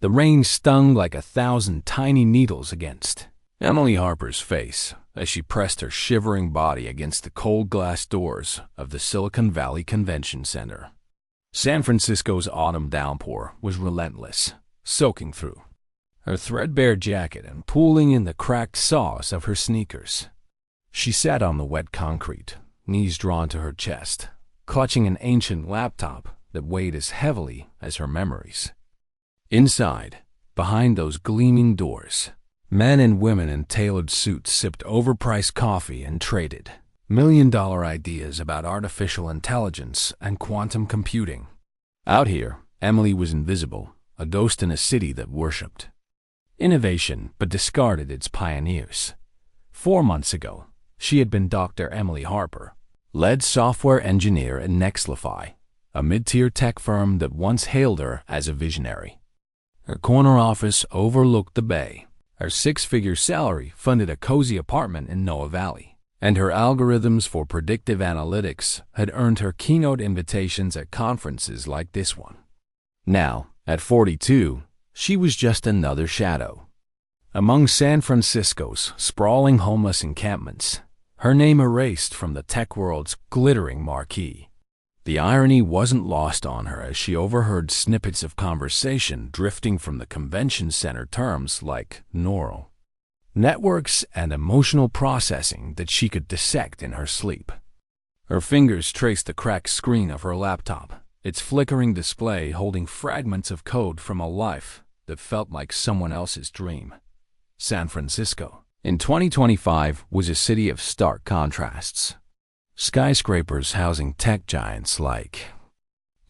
The rain stung like 1,000 tiny needles against Emily Harper's face as she pressed her shivering body against the cold glass doors of the Silicon Valley Convention Center. San Francisco's autumn downpour was relentless, soaking through her threadbare jacket and pooling in the cracked soles of her sneakers. She sat on the wet concrete, knees drawn to her chest, clutching an ancient laptop that weighed as heavily as her memories. Inside, behind those gleaming doors, men and women in tailored suits sipped overpriced coffee and traded million-dollar ideas about artificial intelligence and quantum computing. Out here, Emily was invisible, a ghost in a city that worshipped innovation but discarded its pioneers. 4 months ago, she had been Dr. Emily Harper, lead software engineer at Nextlify, a mid-tier tech firm that once hailed her as a visionary. Her corner office overlooked the bay. Her 6-figure salary funded a cozy apartment in Noah Valley, and her algorithms for predictive analytics had earned her keynote invitations at conferences like this one. Now, at 42, she was just another shadow. Among San Francisco's sprawling homeless encampments, her name erased from the tech world's glittering marquee. The irony wasn't lost on her as she overheard snippets of conversation drifting from the convention center terms like neural networks and emotional processing that she could dissect in her sleep. Her fingers traced the cracked screen of her laptop, its flickering display holding fragments of code from a life that felt like someone else's dream. San Francisco, in 2025, was a city of stark contrasts. Skyscrapers housing tech giants like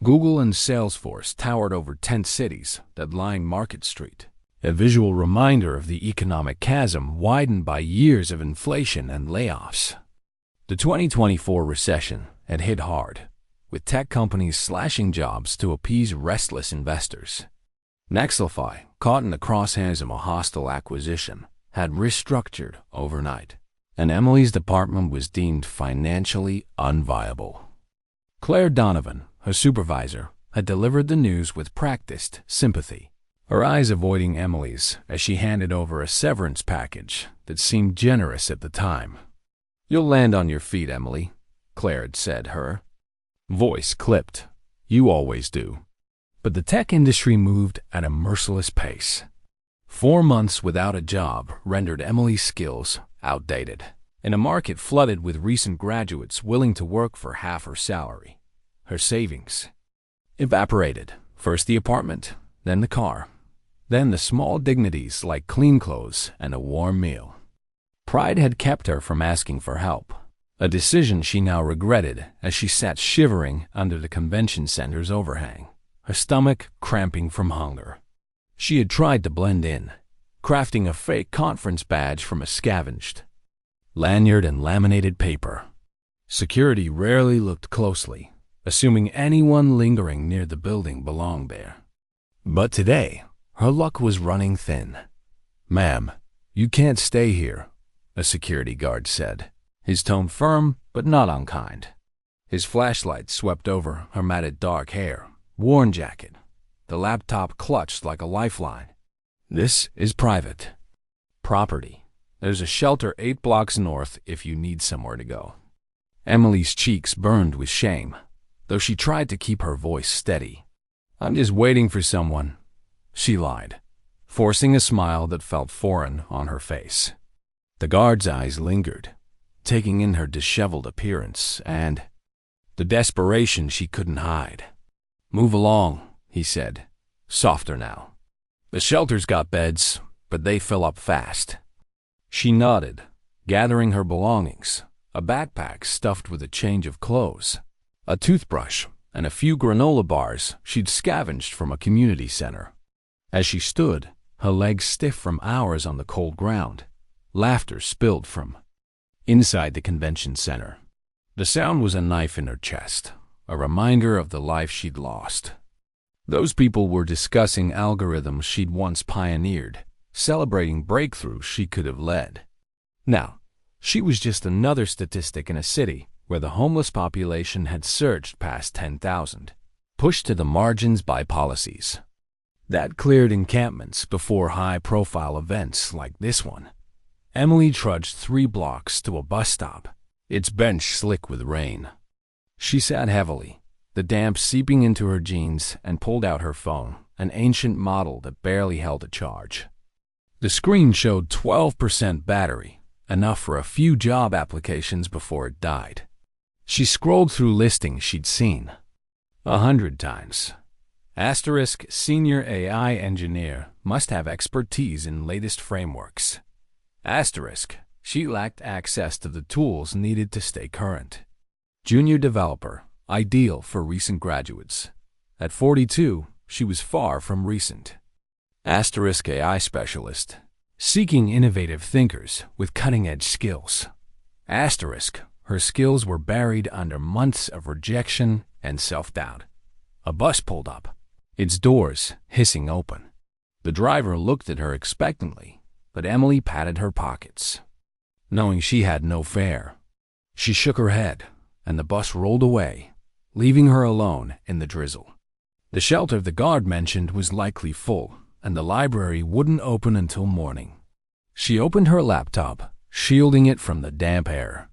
Google and Salesforce towered over tent cities that lined Market Street, a visual reminder of the economic chasm widened by years of inflation and layoffs. The 2024 recession had hit hard, with tech companies slashing jobs to appease restless investors. Nextlify, caught in the crosshairs of a hostile acquisition, had restructured overnight, and Emily's department was deemed financially unviable. Claire Donovan, her supervisor, had delivered the news with practiced sympathy, her eyes avoiding Emily's as she handed over a severance package that seemed generous at the time. "You'll land on your feet, Emily," Claire had said, her voice clipped. "You always do." But the tech industry moved at a merciless pace. 4 months without a job rendered Emily's skills outdated, in a market flooded with recent graduates willing to work for half her salary. Her savings evaporated. First the apartment, then the car, then the small dignities like clean clothes and a warm meal. Pride had kept her from asking for help, a decision she now regretted as she sat shivering under the convention center's overhang, her stomach cramping from hunger. She had tried to blend in, crafting a fake conference badge from a scavenged lanyard and laminated paper. Security rarely looked closely, assuming anyone lingering near the building belonged there. But today, her luck was running thin. "Ma'am, you can't stay here," a security guard said, his tone firm but not unkind. His flashlight swept over her matted dark hair, worn jacket, the laptop clutched like a lifeline. "This is private property. There's a shelter 8 blocks north if you need somewhere to go." Emily's cheeks burned with shame, though she tried to keep her voice steady. "I'm just waiting for someone," she lied, forcing a smile that felt foreign on her face. The guard's eyes lingered, taking in her disheveled appearance and the desperation she couldn't hide. "Move along," he said, softer now. "The shelter's got beds, but they fill up fast." She nodded, gathering her belongings, a backpack stuffed with a change of clothes, a toothbrush, and a few granola bars she'd scavenged from a community center. As she stood, her legs stiff from hours on the cold ground, laughter spilled from inside the convention center. The sound was a knife in her chest, a reminder of the life she'd lost. Those people were discussing algorithms she'd once pioneered, celebrating breakthroughs she could have led. Now, she was just another statistic in a city where the homeless population had surged past 10,000, pushed to the margins by policies That cleared encampments before high-profile events like this one. Emily trudged 3 blocks to a bus stop, its bench slick with rain. She sat heavily, the damp seeping into her jeans, and pulled out her phone, an ancient model that barely held a charge. The screen showed 12% battery, enough for a few job applications before it died. She scrolled through listings she'd seen 100 times. Asterisk senior AI engineer must have expertise in latest frameworks. Asterisk she lacked access to the tools needed to stay current. Junior developer, ideal for recent graduates. At 42, she was far from recent. Asterisk AI specialist, seeking innovative thinkers with cutting-edge skills. Asterisk her skills were buried under months of rejection and self-doubt. A bus pulled up, its doors hissing open. The driver looked at her expectantly, but Emily patted her pockets, knowing she had no fare. She shook her head, and the bus rolled away, leaving her alone in the drizzle. The shelter the guard mentioned was likely full, and the library wouldn't open until morning. She opened her laptop, shielding it from the damp air.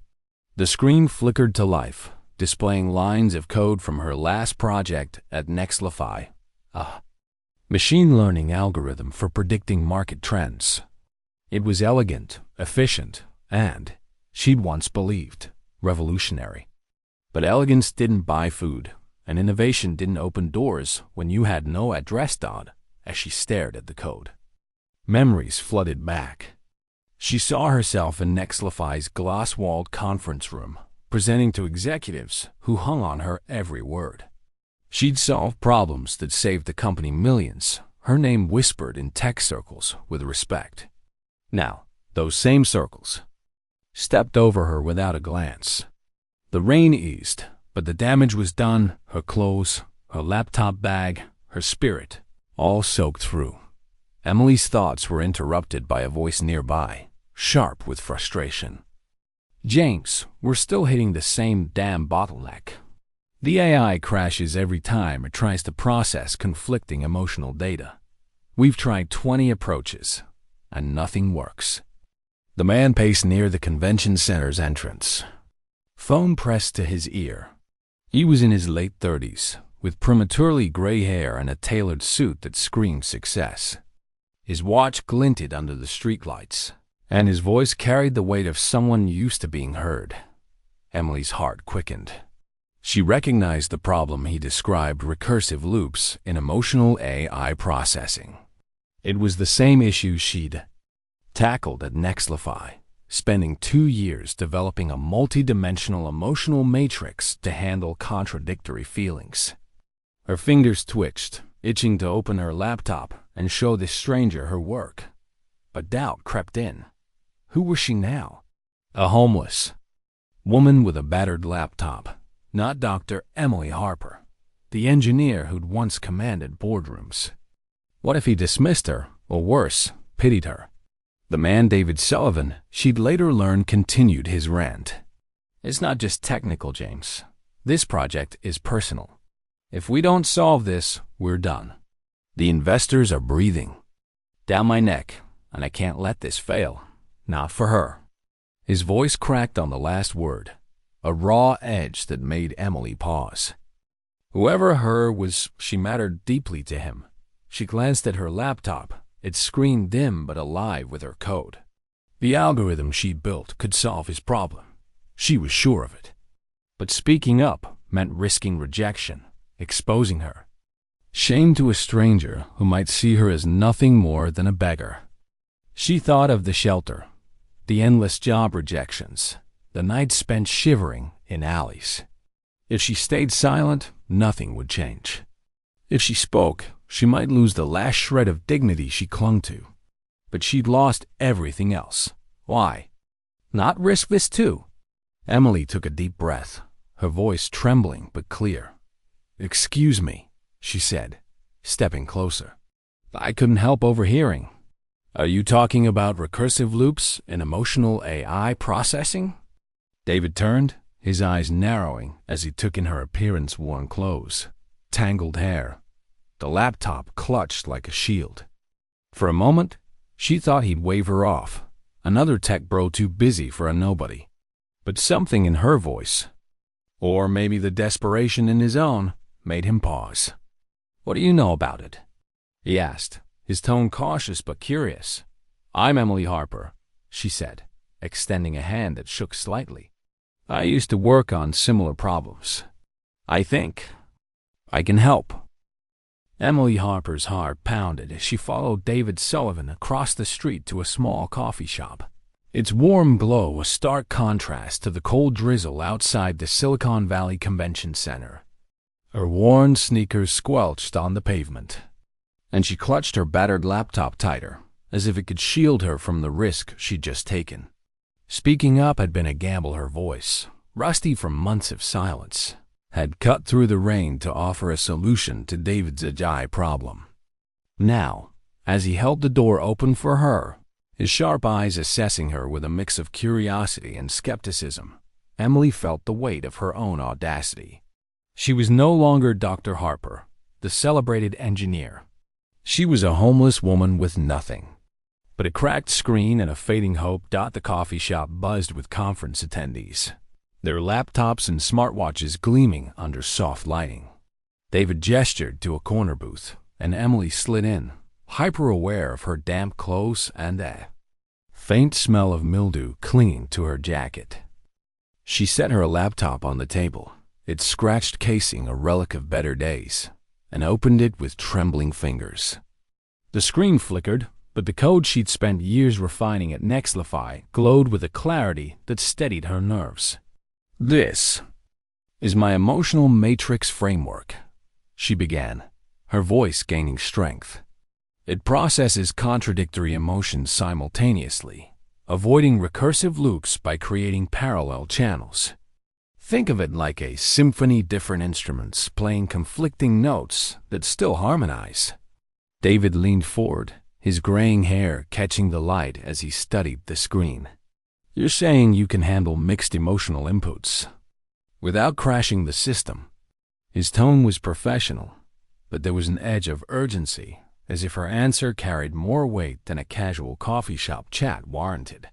The screen flickered to life, displaying lines of code from her last project at Nextlify, a machine learning algorithm for predicting market trends. It was elegant, efficient, and, she'd once believed, revolutionary. But elegance didn't buy food, and innovation didn't open doors when you had no address dot, as she stared at the code. Memories flooded back. She saw herself in Nextlify's glass-walled conference room, presenting to executives who hung on her every word. She'd solved problems that saved the company millions, her name whispered in tech circles with respect. Now, those same circles stepped over her without a glance. The rain eased, but the damage was done, her clothes, her laptop bag, her spirit, all soaked through. Emily's thoughts were interrupted by a voice nearby, sharp with frustration. James, we're still hitting the same damn bottleneck. The AI crashes every time it tries to process conflicting emotional data. We've tried 20 approaches, and nothing works. The man paced near the convention center's entrance, phone pressed to his ear. He was in his late 30s, with prematurely gray hair and a tailored suit that screamed success. His watch glinted under the streetlights, and his voice carried the weight of someone used to being heard. Emily's heart quickened. She recognized the problem he described: recursive loops in emotional AI processing. It was the same issue she'd tackled at Nextlify, spending 2 years developing a multi-dimensional emotional matrix to handle contradictory feelings. Her fingers twitched, itching to open her laptop and show this stranger her work. But doubt crept in. Who was she now? A homeless woman with a battered laptop, not Dr. Emily Harper, the engineer who'd once commanded boardrooms. What if he dismissed her, or worse, pitied her? The man David Sullivan, she'd later learn, continued his rant. It's not just technical, James. This project is personal. If we don't solve this, we're done. The investors are breathing down my neck, and I can't let this fail. Not for her. His voice cracked on the last word, a raw edge that made Emily pause. Whoever her was, she mattered deeply to him. She glanced at her laptop, its screen dim but alive with her code. The algorithm she'd built could solve his problem. She was sure of it. But speaking up meant risking rejection, exposing her. Shame to a stranger who might see her as nothing more than a beggar. She thought of the shelter, the endless job rejections, the nights spent shivering in alleys. If she stayed silent, nothing would change. If she spoke, she might lose the last shred of dignity she clung to. But she'd lost everything else. Why not risk this too? Emily took a deep breath, her voice trembling but clear. "Excuse me," she said, stepping closer. "I couldn't help overhearing. Are you talking about recursive loops in emotional AI processing?" David turned, his eyes narrowing as he took in her appearance-worn clothes, tangled hair, the laptop clutched like a shield. For a moment, she thought he'd wave her off, another tech bro too busy for a nobody. But something in her voice, or maybe the desperation in his own, made him pause. "What do you know about it?" he asked, his tone cautious but curious. "I'm Emily Harper," she said, extending a hand that shook slightly. "I used to work on similar problems. I think I can help." Emily Harper's heart pounded as she followed David Sullivan across the street to a small coffee shop. Its warm glow a stark contrast to the cold drizzle outside the Silicon Valley Convention Center. Her worn sneakers squelched on the pavement, and she clutched her battered laptop tighter, as if it could shield her from the risk she'd just taken. Speaking up had been a gamble. Her voice, rusty from months of silence, had cut through the rain to offer a solution to David's agile problem. Now, as he held the door open for her, his sharp eyes assessing her with a mix of curiosity and skepticism, Emily felt the weight of her own audacity. She was no longer Dr. Harper, the celebrated engineer. She was a homeless woman with nothing but a cracked screen and a fading hope. The coffee shop buzzed with conference attendees, their laptops and smartwatches gleaming under soft lighting. David gestured to a corner booth, and Emily slid in, hyper-aware of her damp clothes and a faint smell of mildew clinging to her jacket. She set her laptop on the table, its scratched casing a relic of better days, and opened it with trembling fingers. The screen flickered, but the code she'd spent years refining at Nextlify glowed with a clarity that steadied her nerves. "This is my emotional matrix framework," she began, her voice gaining strength. "It processes contradictory emotions simultaneously, avoiding recursive loops by creating parallel channels. Think of it like a symphony, different instruments playing conflicting notes that still harmonize." David leaned forward, his graying hair catching the light as he studied the screen. "You're saying you can handle mixed emotional inputs without crashing the system?" His tone was professional, but there was an edge of urgency, as if her answer carried more weight than a casual coffee shop chat warranted.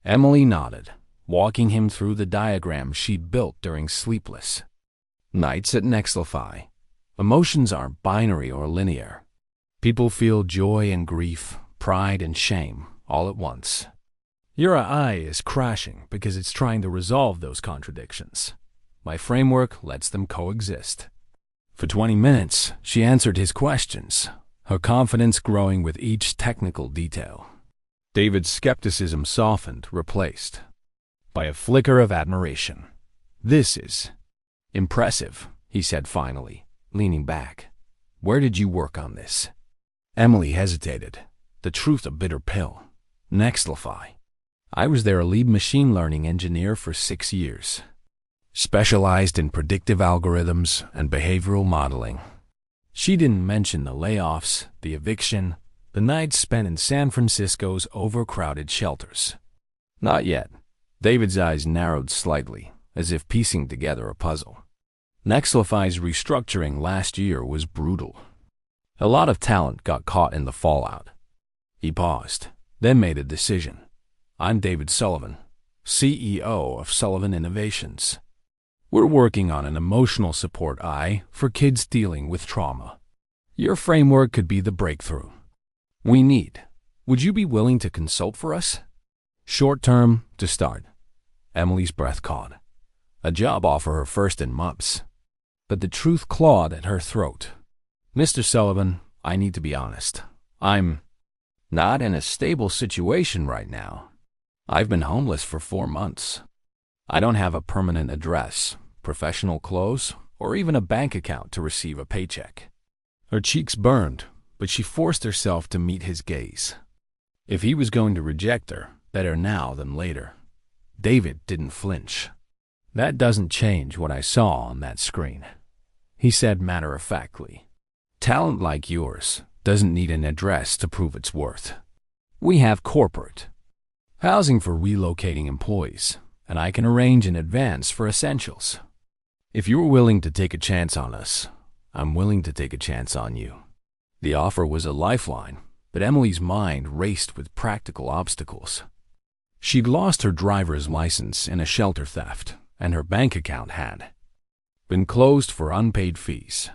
Emily nodded, walking him through the diagram she'd built during sleepless nights at Nextlify. Emotions aren't binary or linear. People feel joy and grief, pride and shame, all at once. Your AI is crashing because it's trying to resolve those contradictions. My framework lets them coexist. For 20 minutes, she answered his questions, her confidence growing with each technical detail. David's skepticism softened, replaced by a flicker of admiration. "This is impressive," he said finally, leaning back. "Where did you work on this?" Emily hesitated, the truth a bitter pill. "Nextlify. I was their lead machine learning engineer for 6 years. Specialized in predictive algorithms and behavioral modeling." She didn't mention the layoffs, the eviction, the nights spent in San Francisco's overcrowded shelters. Not yet. David's eyes narrowed slightly, as if piecing together a puzzle. Nextlify's restructuring last year was brutal. A lot of talent got caught in the fallout. He paused, then made a decision. "I'm David Sullivan, CEO of Sullivan Innovations. We're working on an emotional support AI for kids dealing with trauma. Your framework could be the breakthrough we need. Would you be willing to consult for us?" Short term, to start. Emily's breath caught. A job offer her first in months. But the truth clawed at her throat. "Mr. Sullivan, I need to be honest. I'm not in a stable situation right now. I've been homeless for 4 months. I don't have a permanent address, professional clothes, or even a bank account to receive a paycheck." Her cheeks burned, but she forced herself to meet his gaze. If he was going to reject her, better now than later. David didn't flinch. "That doesn't change what I saw on that screen," he said matter-of-factly. "Talent like yours doesn't need an address to prove its worth. We have corporate housing for relocating employees, and I can arrange in advance for essentials. If you were willing to take a chance on us, I'm willing to take a chance on you." The offer was a lifeline, but Emily's mind raced with practical obstacles. She'd lost her driver's license in a shelter theft, and her bank account had been closed for unpaid fees.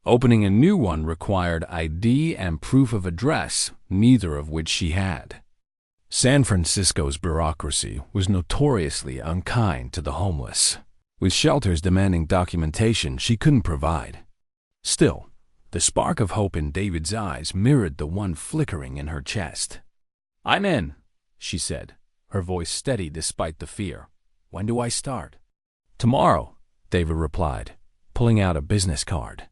Opening a new one required ID and proof of address, neither of which she had. San Francisco's bureaucracy was notoriously unkind to the homeless, with shelters demanding documentation she couldn't provide. Still, the spark of hope in David's eyes mirrored the one flickering in her chest. "I'm in," she said, her voice steady despite the fear. "When do I start?" "Tomorrow," David replied, pulling out a business card.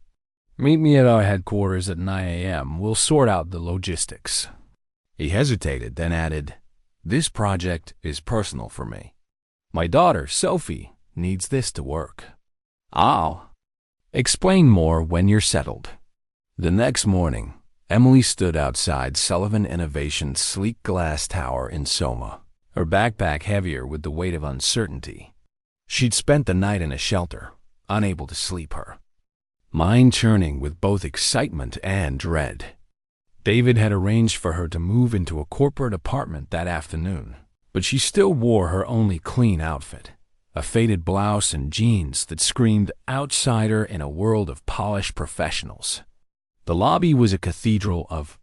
"Meet me at our headquarters at 9 a.m. We'll sort out the logistics." He hesitated, then added, "This project is personal for me. My daughter, Sophie, needs this to work." "I'll explain more when you're settled." The next morning, Emily stood outside Sullivan Innovation's sleek glass tower in Soma, her backpack heavier with the weight of uncertainty. She'd spent the night in a shelter, unable to sleep, her mind churning with both excitement and dread. David had arranged for her to move into a corporate apartment that afternoon, but she still wore her only clean outfit, a faded blouse and jeans that screamed outsider in a world of polished professionals. The lobby was a cathedral of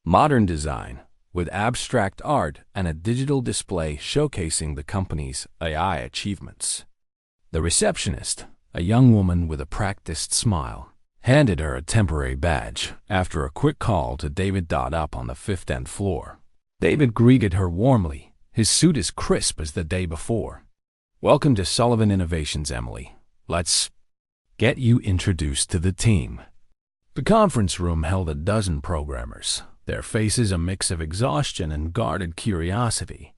modern design, with abstract art and a digital display showcasing the company's AI achievements. The receptionist, a young woman with a practiced smile, handed her a temporary badge after a quick call to David. Up on the fifth-end floor. David greeted her warmly, his suit as crisp as the day before. "Welcome to Sullivan Innovations, Emily. Let's get you introduced to the team." The conference room held a dozen programmers, their faces a mix of exhaustion and guarded curiosity.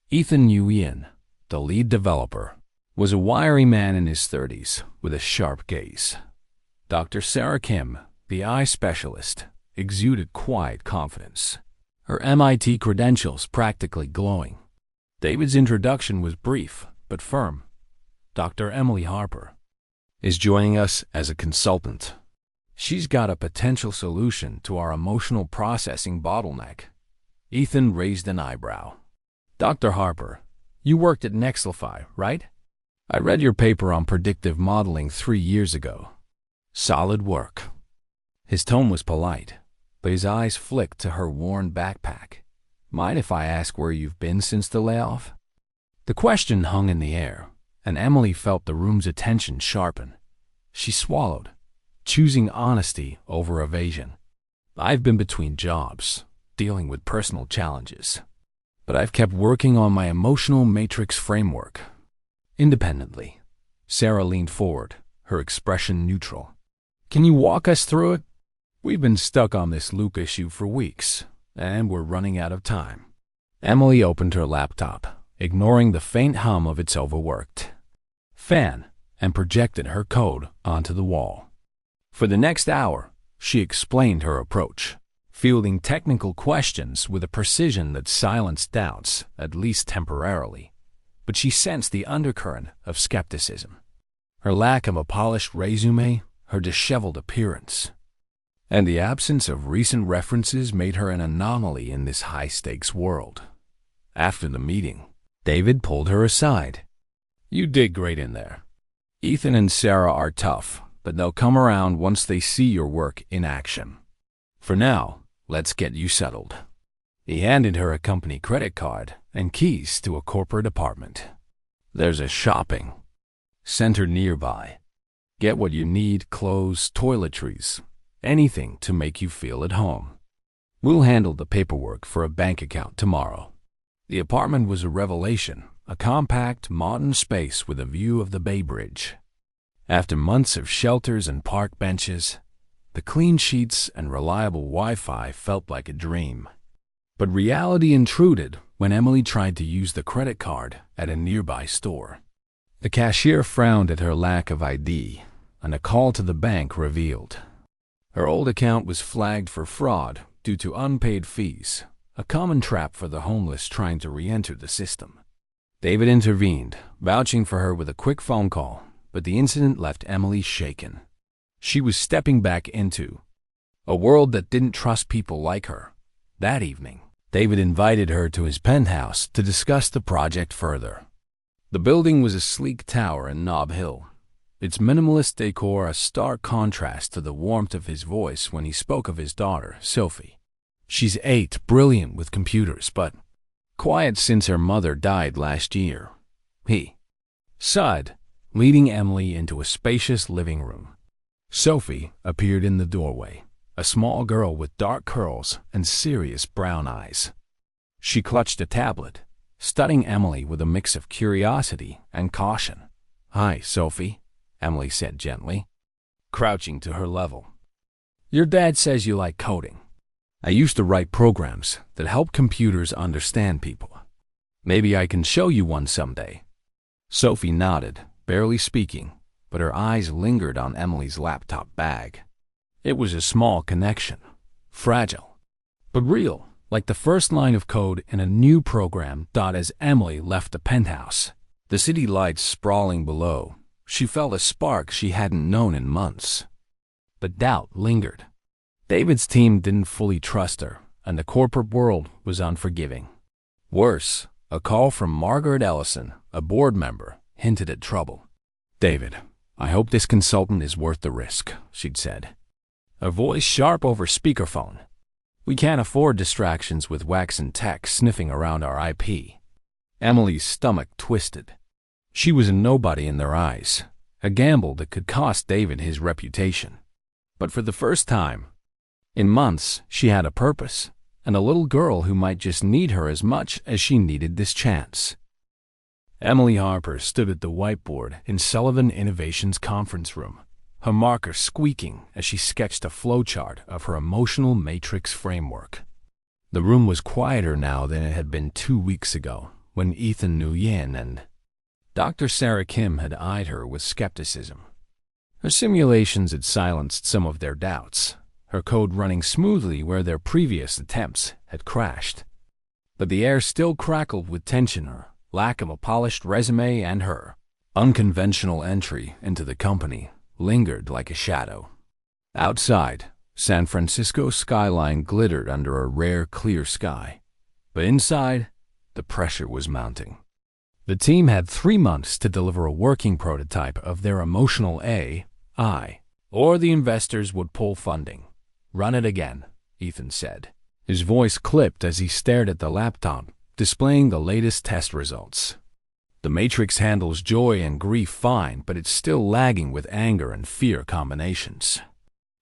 Ethan Nguyen, the lead developer, was a wiry man in his 30s with a sharp gaze. Dr. Sarah Kim, the eye specialist, exuded quiet confidence, her MIT credentials practically glowing. David's introduction was brief but firm. "Dr. Emily Harper is joining us as a consultant. She's got a potential solution to our emotional processing bottleneck." Ethan raised an eyebrow. "Dr. Harper, you worked at Nexlify, right? I read your paper on predictive modeling 3 years ago. Solid work." His tone was polite, but his eyes flicked to her worn backpack. "Mind if I ask where you've been since the layoff?" The question hung in the air, and Emily felt the room's attention sharpen. She swallowed, choosing honesty over evasion. "I've been between jobs, dealing with personal challenges, but I've kept working on my emotional matrix framework independently." Sarah leaned forward, her expression neutral. "Can you walk us through it? We've been stuck on this loop issue for weeks, and we're running out of time." Emily opened her laptop, ignoring the faint hum of its overworked fan, and projected her code onto the wall. For the next hour, she explained her approach, fielding technical questions with a precision that silenced doubts, at least temporarily. But she sensed the undercurrent of skepticism. Her lack of a polished resume, her disheveled appearance, and the absence of recent references made her an anomaly in this high-stakes world. After the meeting, David pulled her aside. "You did great in there. Ethan and Sarah are tough, but they'll come around once they see your work in action. For now, let's get you settled." He handed her a company credit card and keys to a corporate apartment. "There's a shopping center nearby. Get what you need: clothes, toiletries, anything to make you feel at home. We'll handle the paperwork for a bank account tomorrow." The apartment was a revelation, a compact, modern space with a view of the Bay Bridge. After months of shelters and park benches, the clean sheets and reliable Wi-Fi felt like a dream. But reality intruded when Emily tried to use the credit card at a nearby store. The cashier frowned at her lack of ID, and a call to the bank revealed her old account was flagged for fraud due to unpaid fees, a common trap for the homeless trying to re-enter the system. David intervened, vouching for her with a quick phone call, but the incident left Emily shaken. She was stepping back into a world that didn't trust people like her. That evening, David invited her to his penthouse to discuss the project further. The building was a sleek tower in Nob Hill, its minimalist decor a stark contrast to the warmth of his voice when he spoke of his daughter, Sophie. She's 8, brilliant with computers, but quiet since her mother died last year. He sighed, leading Emily into a spacious living room. Sophie appeared in the doorway, a small girl with dark curls and serious brown eyes. She clutched a tablet, studying Emily with a mix of curiosity and caution. "Hi, Sophie," Emily said gently, crouching to her level. "Your dad says you like coding. I used to write programs that help computers understand people. Maybe I can show you one someday." Sophie nodded, barely speaking, but her eyes lingered on Emily's laptop bag. It was a small connection, fragile, but real, like the first line of code in a new program. As Emily left the penthouse, the city lights sprawling below, she felt a spark she hadn't known in months. But doubt lingered. David's team didn't fully trust her, and the corporate world was unforgiving. Worse, a call from Margaret Ellison, a board member, hinted at trouble. "David, I hope this consultant is worth the risk," she'd said, her voice sharp over speakerphone. "We can't afford distractions with waxen tech sniffing around our IP." Emily's stomach twisted. She was a nobody in their eyes, a gamble that could cost David his reputation. But for the first time in months, she had a purpose, and a little girl who might just need her as much as she needed this chance. Emily Harper stood at the whiteboard in Sullivan Innovations conference room, her marker squeaking as she sketched a flowchart of her emotional matrix framework. The room was quieter now than it had been 2 weeks ago, when Ethan Nguyen and Dr. Sarah Kim had eyed her with skepticism. Her simulations had silenced some of their doubts, her code running smoothly where their previous attempts had crashed. But the air still crackled with tension, her lack of a polished resume and her unconventional entry into the company lingered like a shadow. Outside, San Francisco's skyline glittered under a rare clear sky, but inside, the pressure was mounting. The team had 3 months to deliver a working prototype of their emotional AI, or the investors would pull funding. "Run it again," Ethan said. His voice clipped as he stared at the laptop, displaying the latest test results. "The Matrix handles joy and grief fine, but it's still lagging with anger and fear combinations."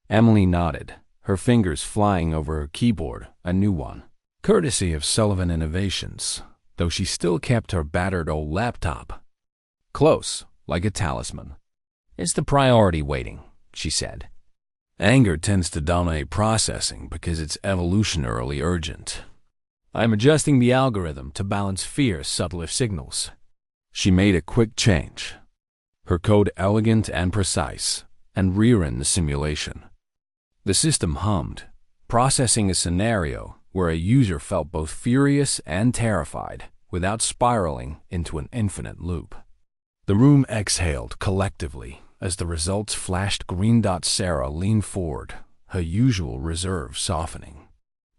Emily nodded, her fingers flying over her keyboard, a new one, courtesy of Sullivan Innovations, though she still kept her battered old laptop close, like a talisman. "It's the priority waiting," she said. "Anger tends to dominate processing because it's evolutionarily urgent. I'm adjusting the algorithm to balance fear's subtler signals." She made a quick change, her code elegant and precise, and rerun the simulation. The system hummed, processing a scenario where a user felt both furious and terrified without spiraling into an infinite loop. The room exhaled collectively as the results flashed green. Sarah leaned forward, her usual reserve softening.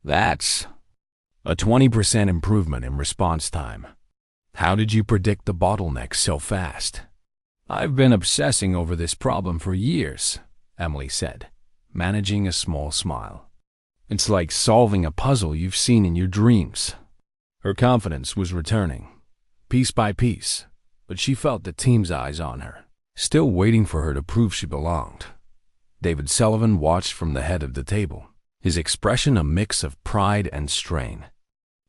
"That's a 20% improvement in response time. How did you predict the bottleneck so fast?" "I've been obsessing over this problem for years," Emily said, managing a small smile. "It's like solving a puzzle you've seen in your dreams." Her confidence was returning, piece by piece, but she felt the team's eyes on her, still waiting for her to prove she belonged. David Sullivan watched from the head of the table, his expression a mix of pride and strain.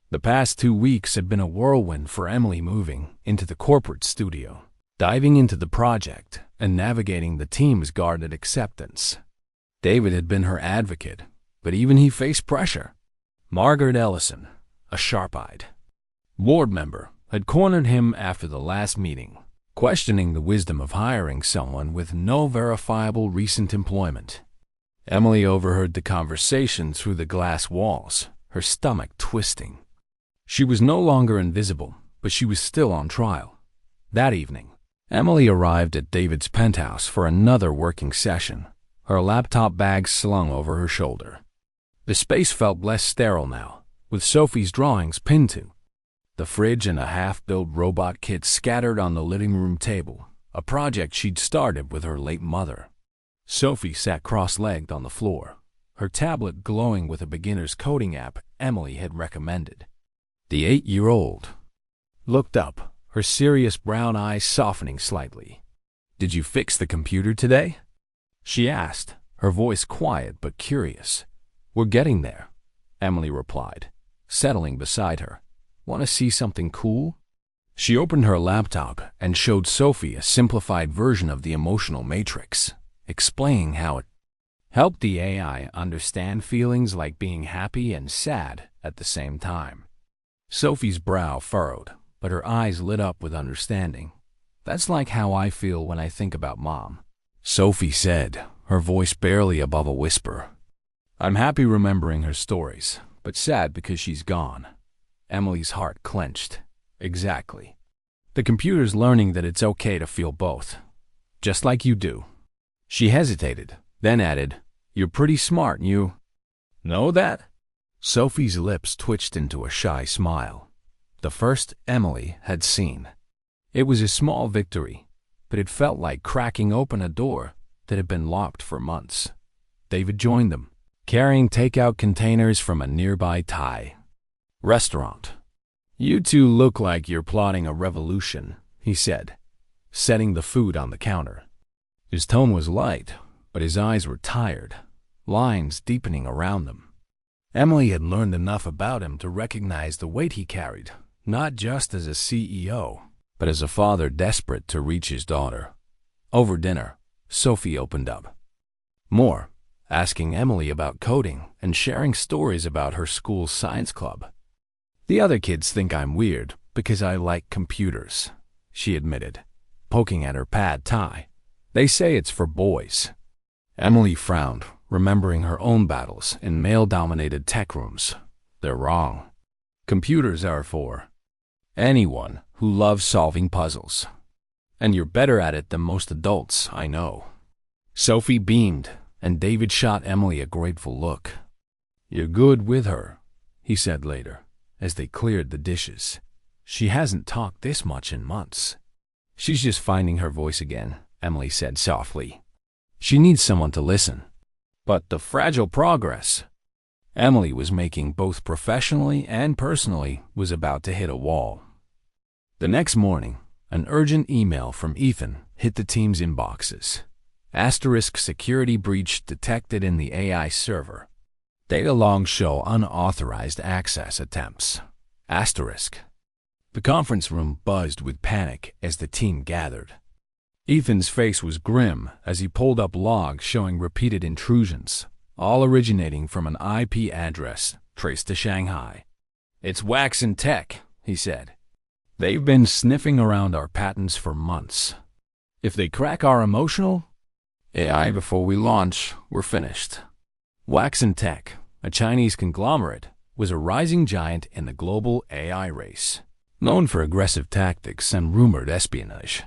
The past 2 weeks had been a whirlwind for Emily, moving into the corporate studio, diving into the project, and navigating the team's guarded acceptance. David had been her advocate, but even he faced pressure. Margaret Ellison, a sharp-eyed board member, had cornered him after the last meeting, questioning the wisdom of hiring someone with no verifiable recent employment. Emily overheard the conversation through the glass walls, her stomach twisting. She was no longer invisible, but she was still on trial. That evening, Emily arrived at David's penthouse for another working session, her laptop bag slung over her shoulder. The space felt less sterile now, with Sophie's drawings pinned to the fridge and a half-built robot kit scattered on the living room table, a project she'd started with her late mother. Sophie sat cross-legged on the floor, her tablet glowing with a beginner's coding app Emily had recommended. The 8-year-old looked up, her serious brown eyes softening slightly. "Did you fix the computer today?" she asked, her voice quiet but curious. "We're getting there," Emily replied, settling beside her. "Want to see something cool?" She opened her laptop and showed Sophie a simplified version of the emotional matrix, explaining how it helped the AI understand feelings like being happy and sad at the same time. Sophie's brow furrowed, but her eyes lit up with understanding. "That's like how I feel when I think about Mom," Sophie said, her voice barely above a whisper. "I'm happy remembering her stories, but sad because she's gone." Emily's heart clenched. Exactly. The computer's learning that it's okay to feel both, just like you do. She hesitated, then added, "You're pretty smart, you know that?" Sophie's lips twitched into a shy smile, the first Emily had seen. It was a small victory, but it felt like cracking open a door that had been locked for months. David joined them, carrying takeout containers from a nearby Thai restaurant. "You two look like you're plotting a revolution," he said, setting the food on the counter. His tone was light, but his eyes were tired, lines deepening around them. Emily had learned enough about him to recognize the weight he carried, not just as a CEO, but as a father desperate to reach his daughter. Over dinner, Sophie opened up more, asking Emily about coding and sharing stories about her school's science club. "The other kids think I'm weird because I like computers," she admitted, poking at her pad thai. "They say it's for boys." Emily frowned, remembering her own battles in male-dominated tech rooms. "They're wrong. Computers are for anyone who loves solving puzzles. And you're better at it than most adults I know." Sophie beamed, and David shot Emily a grateful look. "You're good with her," he said later, as they cleared the dishes. "She hasn't talked this much in months." "She's just finding her voice again," Emily said softly. "She needs someone to listen." But the fragile progress Emily was making both professionally and personally was about to hit a wall. The next morning, an urgent email from Ethan hit the team's inboxes. Asterisk security breach detected in the AI server. Data logs show unauthorized access attempts. Asterisk. The conference room buzzed with panic as the team gathered. Ethan's face was grim as he pulled up logs showing repeated intrusions, all originating from an IP address traced to Shanghai. "It's Waxen Tech," he said. "They've been sniffing around our patents for months. If they crack our emotional AI before we launch, we're finished." Waxen Tech, a Chinese conglomerate, was a rising giant in the global AI race, known for aggressive tactics and rumored espionage.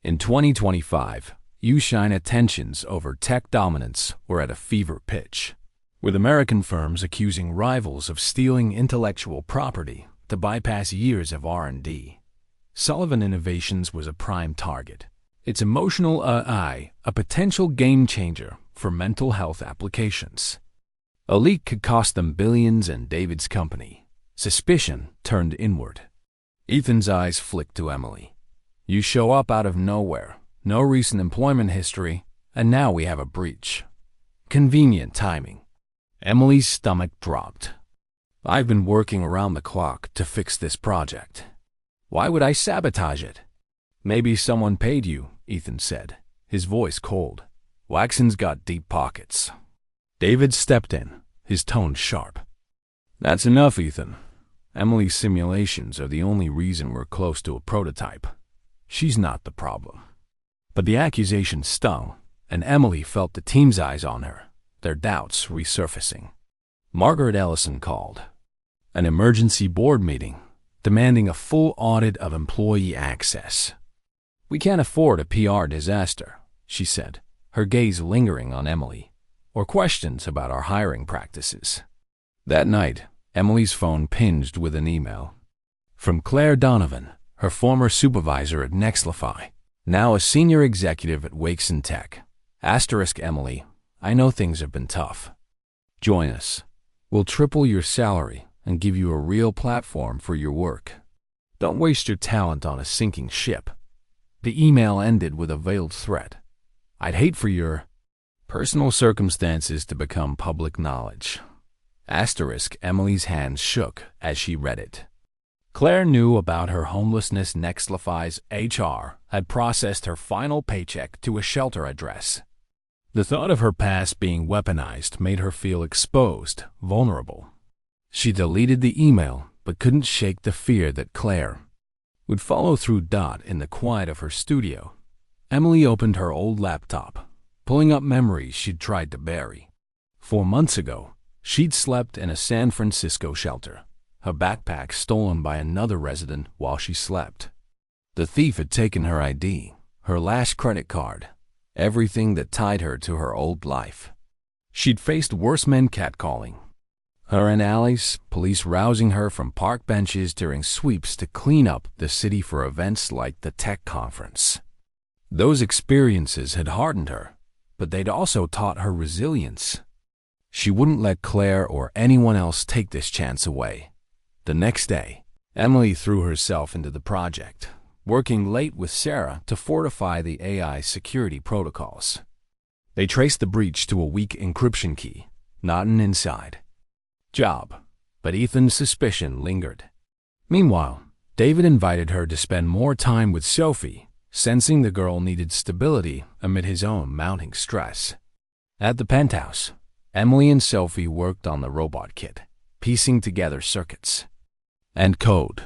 In 2025, U-China tensions over tech dominance were at a fever pitch, with American firms accusing rivals of stealing intellectual property to bypass years of R&D. Sullivan Innovations was a prime target. Its emotional AI, a potential game-changer for mental health applications. A leak could cost them billions and David's company. Suspicion turned inward. Ethan's eyes flicked to Emily. "You show up out of nowhere, no recent employment history, and now we have a breach. Convenient timing." Emily's stomach dropped. "I've been working around the clock to fix this project. Why would I sabotage it?" "Maybe someone paid you," Ethan said, his voice cold. "Waxen's got deep pockets." David stepped in, his tone sharp. "That's enough, Ethan. Emily's simulations are the only reason we're close to a prototype. She's not the problem." But the accusation stung, and Emily felt the team's eyes on her, their doubts resurfacing. Margaret Ellison called. An emergency board meeting, demanding a full audit of employee access. "We can't afford a PR disaster," she said, her gaze lingering on Emily, or questions about our hiring practices. That night, Emily's phone pinged with an email. From Claire Donovan, her former supervisor at Nextlify, now a senior executive at Wakes and Tech. Emily, I know things have been tough. Join us. We'll triple your salary and give you a real platform for your work. Don't waste your talent on a sinking ship. The email ended with a veiled threat. I'd hate for your personal circumstances to become public knowledge. Emily's hands shook as she read it. Claire knew about her homelessness. Nextlify's HR had processed her final paycheck to a shelter address. The thought of her past being weaponized made her feel exposed, vulnerable. She deleted the email, but couldn't shake the fear that Claire would follow through. In the quiet of her studio, Emily opened her old laptop, pulling up memories she'd tried to bury. 4 months ago, she'd slept in a San Francisco shelter, her backpack stolen by another resident while she slept. The thief had taken her ID, her last credit card, everything that tied her to her old life. She'd faced worse men catcalling her in alleys, police rousing her from park benches during sweeps to clean up the city for events like the tech conference. Those experiences had hardened her, but they'd also taught her resilience. She wouldn't let Claire or anyone else take this chance away. The next day, Emily threw herself into the project, working late with Sarah to fortify the AI security protocols. They traced the breach to a weak encryption key, not an inside job, but Ethan's suspicion lingered. Meanwhile, David invited her to spend more time with Sophie, sensing the girl needed stability amid his own mounting stress. At the penthouse, Emily and Sophie worked on the robot kit, piecing together circuits and code.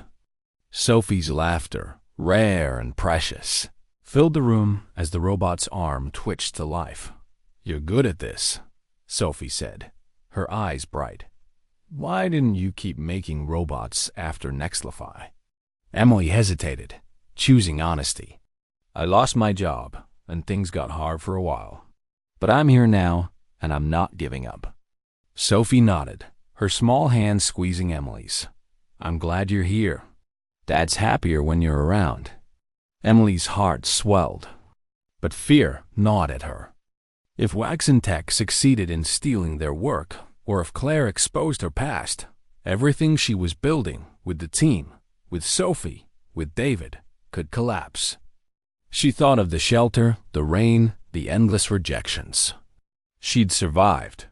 Sophie's laughter, rare and precious, filled the room as the robot's arm twitched to life. "You're good at this," Sophie said, her eyes bright. "Why didn't you keep making robots after Nextlify?" Emily hesitated, choosing honesty. "I lost my job, and things got hard for a while. But I'm here now, and I'm not giving up." Sophie nodded, her small hand squeezing Emily's. "I'm glad you're here. Dad's happier when you're around." Emily's heart swelled, but fear gnawed at her. If Wax and Tech succeeded in stealing their work, or if Claire exposed her past, everything she was building with the team, with Sophie, with David, could collapse. She thought of the shelter, the rain, the endless rejections. She'd survived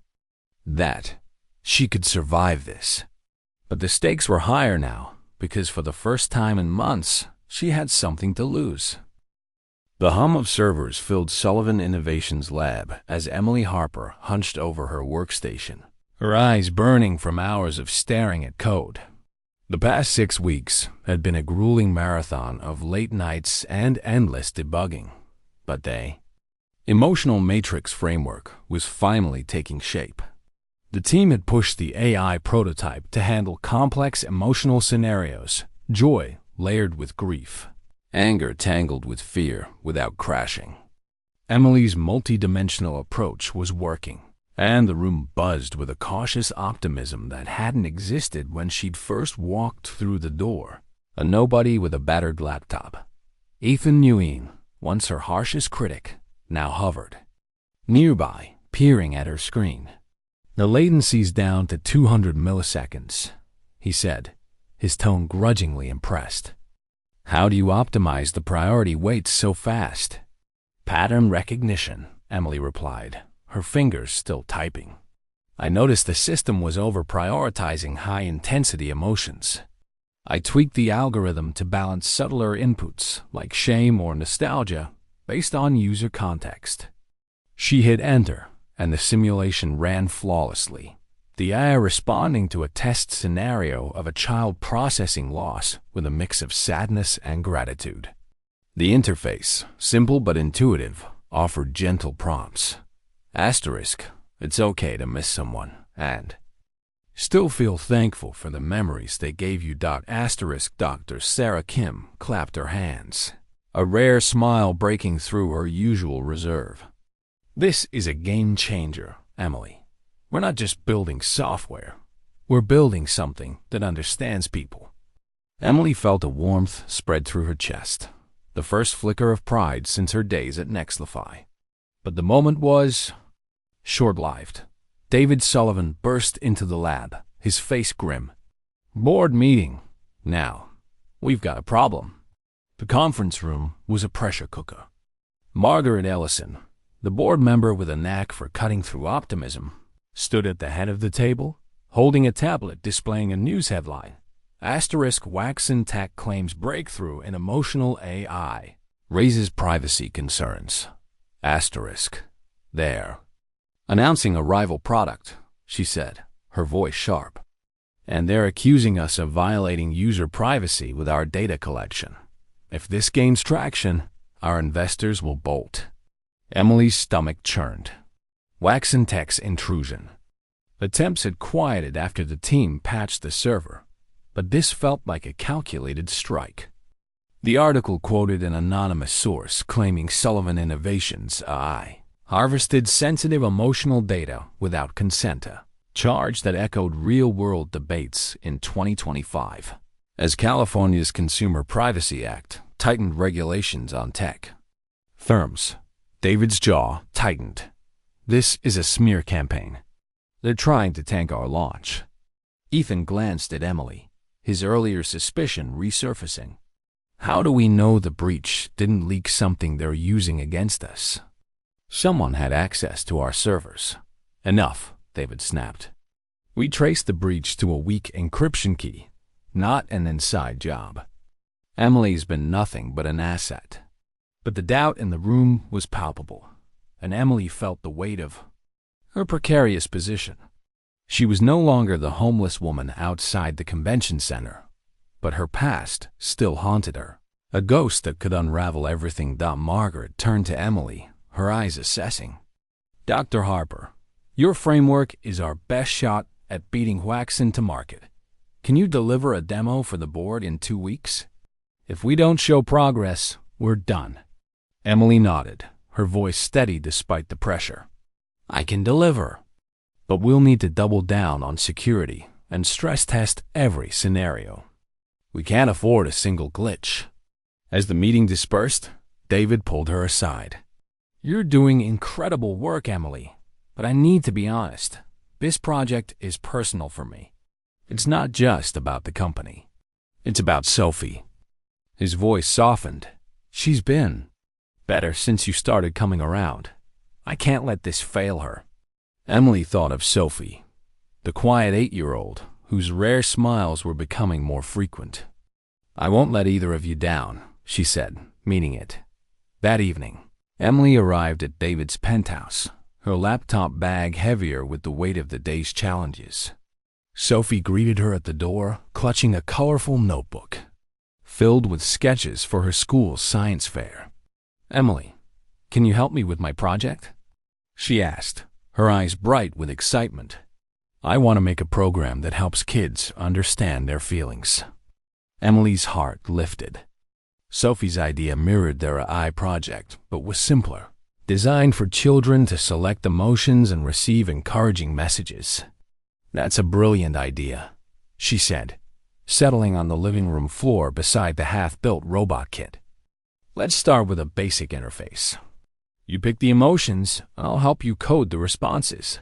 that. She could survive this. But the stakes were higher now, because for the first time in months, she had something to lose. The hum of servers filled Sullivan Innovations' lab as Emily Harper hunched over her workstation, her eyes burning from hours of staring at code. The past 6 weeks had been a grueling marathon of late nights and endless debugging, but the emotional matrix framework was finally taking shape. The team had pushed the AI prototype to handle complex emotional scenarios, joy layered with grief, anger tangled with fear without crashing. Emily's multidimensional approach was working, and the room buzzed with a cautious optimism that hadn't existed when she'd first walked through the door, a nobody with a battered laptop. Ethan Nguyen, once her harshest critic, now hovered nearby, peering at her screen. "The latency's down to 200 milliseconds, he said, his tone grudgingly impressed. "How do you optimize the priority weights so fast?" "Pattern recognition," Emily replied, her fingers still typing. "I noticed the system was over-prioritizing high-intensity emotions. I tweaked the algorithm to balance subtler inputs like shame or nostalgia based on user context." She hit enter, and the simulation ran flawlessly, the AI responding to a test scenario of a child processing loss with a mix of sadness and gratitude. The interface, simple but intuitive, offered gentle prompts. It's okay to miss someone, and still feel thankful for the memories they gave you. Dr. Sarah Kim clapped her hands, a rare smile breaking through her usual reserve. This is a game changer, Emily. We're not just building software. We're building something that understands people. Emily felt a warmth spread through her chest, the first flicker of pride since her days at Nextlify. But the moment was short-lived. David Sullivan burst into the lab, his face grim. Board meeting. Now, we've got a problem. The conference room was a pressure cooker. Margaret Ellison, the board member with a knack for cutting through optimism, stood at the head of the table, holding a tablet displaying a news headline. Waxen Tech claims breakthrough in emotional AI. Raises privacy concerns. There. Announcing a rival product, she said, her voice sharp. And they're accusing us of violating user privacy with our data collection. If this gains traction, our investors will bolt. Emily's stomach churned. Waxen Tech's intrusion. Attempts had quieted after the team patched the server, but this felt like a calculated strike. The article quoted an anonymous source claiming Sullivan Innovations AI harvested sensitive emotional data without consent, a charge that echoed real-world debates in 2025, as California's Consumer Privacy Act tightened regulations on tech firms. David's jaw tightened. This is a smear campaign. They're trying to tank our launch. Ethan glanced at Emily, his earlier suspicion resurfacing. How do we know the breach didn't leak something they're using against us? Someone had access to our servers. Enough, David snapped. We traced the breach to a weak encryption key, not an inside job. Emily's been nothing but an asset. But the doubt in the room was palpable, and Emily felt the weight of her precarious position. She was no longer the homeless woman outside the convention center, but her past still haunted her, a ghost that could unravel everything. Margaret turned to Emily, her eyes assessing. Dr. Harper, your framework is our best shot at beating Waxen to market. Can you deliver a demo for the board in 2 weeks? If we don't show progress, we're done. Emily nodded, her voice steady despite the pressure. I can deliver, but we'll need to double down on security and stress test every scenario. We can't afford a single glitch. As the meeting dispersed, David pulled her aside. You're doing incredible work, Emily, but I need to be honest. This project is personal for me. It's not just about the company. It's about Sophie. His voice softened. She's been better since you started coming around. I can't let this fail her. Emily thought of Sophie, the quiet 8-year-old whose rare smiles were becoming more frequent. I won't let either of you down, she said, meaning it. That evening, Emily arrived at David's penthouse, her laptop bag heavier with the weight of the day's challenges. Sophie greeted her at the door, clutching a colorful notebook, filled with sketches for her school's science fair. Emily, can you help me with my project? She asked, her eyes bright with excitement. I want to make a program that helps kids understand their feelings. Emily's heart lifted. Sophie's idea mirrored their AI project, but was simpler, designed for children to select emotions and receive encouraging messages. That's a brilliant idea, she said, settling on the living room floor beside the half-built robot kit. Let's start with a basic interface. You pick the emotions, and I'll help you code the responses.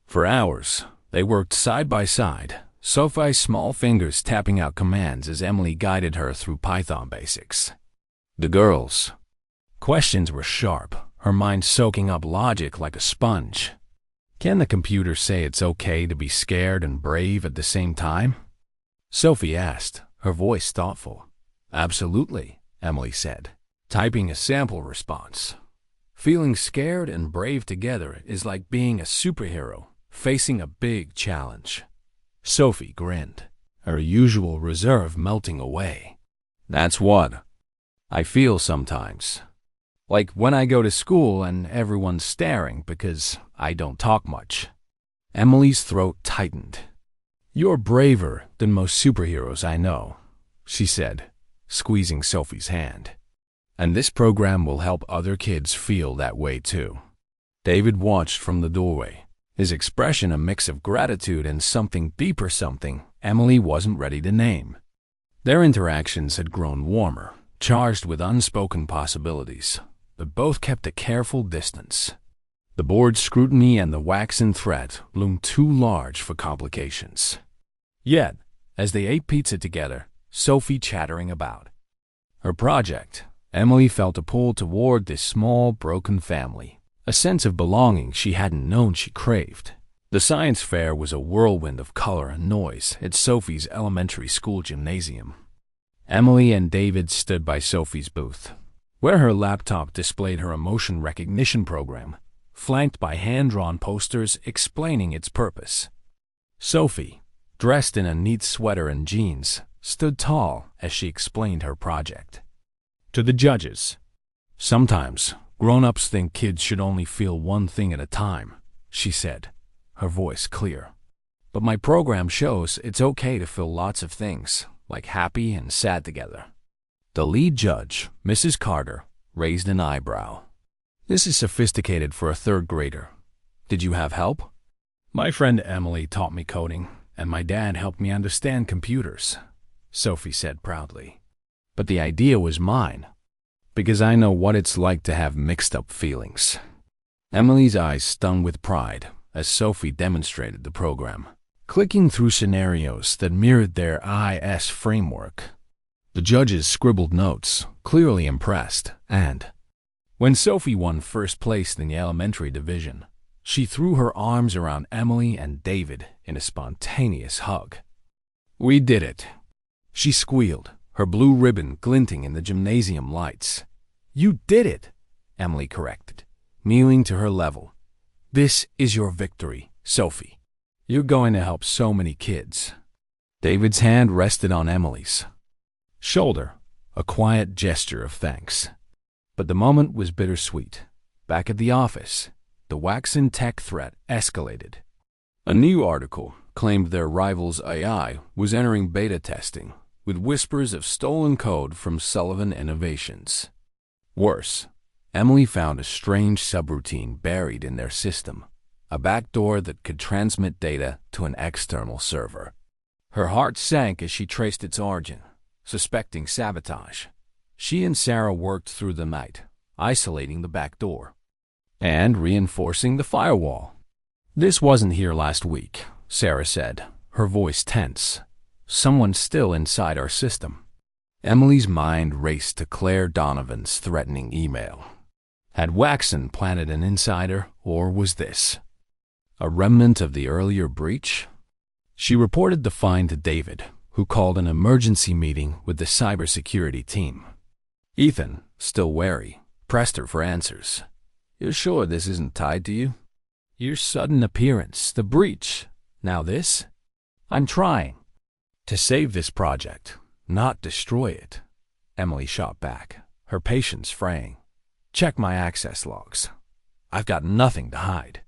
For hours, they worked side by side, Sophie's small fingers tapping out commands as Emily guided her through Python basics. The girls' questions were sharp, her mind soaking up logic like a sponge. Can the computer say it's okay to be scared and brave at the same time? Sophie asked, her voice thoughtful. Absolutely, Emily said, typing a sample response. Feeling scared and brave together is like being a superhero facing a big challenge. Sophie grinned, her usual reserve melting away. That's what I feel sometimes. Like when I go to school and everyone's staring because I don't talk much. Emily's throat tightened. You're braver than most superheroes I know, she said, squeezing Sophie's hand. And this program will help other kids feel that way too. David watched from the doorway, his expression a mix of gratitude and something deeper, something Emily wasn't ready to name. Their interactions had grown warmer, charged with unspoken possibilities, but both kept a careful distance. The board's scrutiny and the waxen threat loomed too large for complications. Yet, as they ate pizza together, Sophie chattering about her project, Emily felt a pull toward this small, broken family, a sense of belonging she hadn't known she craved. The science fair was a whirlwind of color and noise at Sophie's elementary school gymnasium. Emily and David stood by Sophie's booth, where her laptop displayed her emotion recognition program, flanked by hand-drawn posters explaining its purpose. Sophie, dressed in a neat sweater and jeans, stood tall as she explained her project. To the judges, "Sometimes grown-ups think kids should only feel one thing at a time," she said, her voice clear. "But my program shows it's okay to feel lots of things, like happy and sad together." The lead judge, Mrs. Carter, raised an eyebrow. "This is sophisticated for a third grader. Did you have help?" "My friend Emily taught me coding, and my dad helped me understand computers," Sophie said proudly. "But the idea was mine, because I know what it's like to have mixed-up feelings." Emily's eyes stung with pride as Sophie demonstrated the program, clicking through scenarios that mirrored their IS framework. The judges scribbled notes, clearly impressed, and when Sophie won first place in the elementary division, she threw her arms around Emily and David in a spontaneous hug. "We did it," she squealed, her blue ribbon glinting in the gymnasium lights. "You did it," Emily corrected, kneeling to her level. "This is your victory, Sophie. You're going to help so many kids." David's hand rested on Emily's shoulder, a quiet gesture of thanks. But the moment was bittersweet. Back at the office, the waxen tech threat escalated. A new article claimed their rival's AI was entering beta testing, with whispers of stolen code from Sullivan Innovations. Worse, Emily found a strange subroutine buried in their system, a backdoor that could transmit data to an external server. Her heart sank as she traced its origin, suspecting sabotage. She and Sarah worked through the night, isolating the backdoor and reinforcing the firewall. "This wasn't here last week," Sarah said, her voice tense. "Someone's still inside our system." Emily's mind raced to Claire Donovan's threatening email. Had Waxen planted an insider, or was this a remnant of the earlier breach? She reported the find to David, who called an emergency meeting with the cybersecurity team. Ethan, still wary, pressed her for answers. "You're sure this isn't tied to you? Your sudden appearance, the breach, now this?" "I'm trying to save this project, not destroy it," Emily shot back, her patience fraying. "Check my access logs. I've got nothing to hide."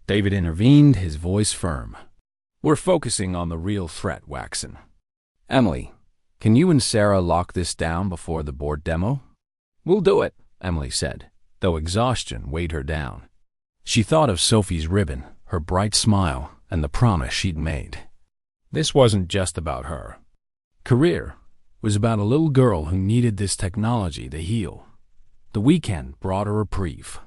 David intervened, his voice firm. "We're focusing on the real threat, Waxen. Emily, can you and Sarah lock this down before the board demo?" "We'll do it," Emily said, though exhaustion weighed her down. She thought of Sophie's ribbon, her bright smile, and the promise she'd made. This wasn't just about her. Career was about a little girl who needed this technology to heal. The weekend brought a reprieve.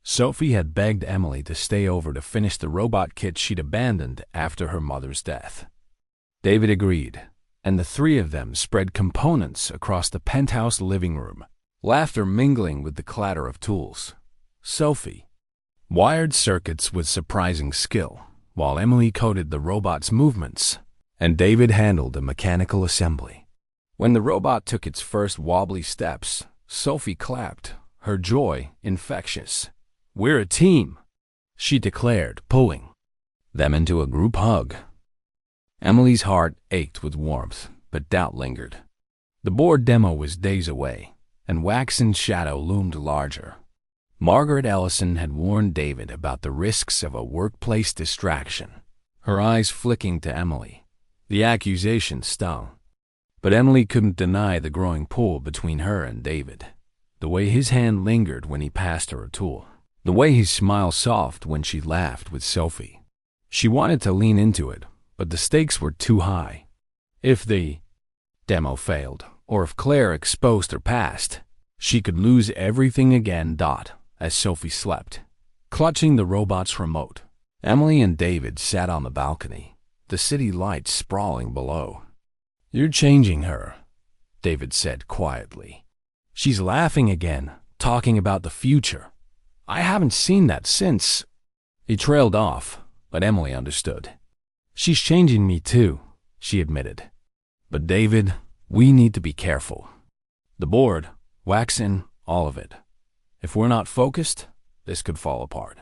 Sophie had begged Emily to stay over to finish the robot kit she'd abandoned after her mother's death. David agreed, and the three of them spread components across the penthouse living room, laughter mingling with the clatter of tools. Sophie wired circuits with surprising skill, while Emily coded the robot's movements, and David handled the mechanical assembly. When the robot took its first wobbly steps, Sophie clapped, her joy infectious. "We're a team," she declared, pulling them into a group hug. Emily's heart ached with warmth, but doubt lingered. The board demo was days away, and Waxen's shadow loomed larger. Margaret Ellison had warned David about the risks of a workplace distraction, her eyes flicking to Emily. The accusation stung, but Emily couldn't deny the growing pull between her and David, the way his hand lingered when he passed her a tool. The way his smile soft when she laughed with Sophie. She wanted to lean into it, but the stakes were too high. If the demo failed, or if Claire exposed her past, she could lose everything again. As Sophie slept, clutching the robot's remote, Emily and David sat on the balcony, the city lights sprawling below. "You're changing her," David said quietly. "She's laughing again, talking about the future. I haven't seen that since." He trailed off, but Emily understood. "She's changing me too," she admitted. "But David, we need to be careful. The board, waxing, all of it. If we're not focused, this could fall apart."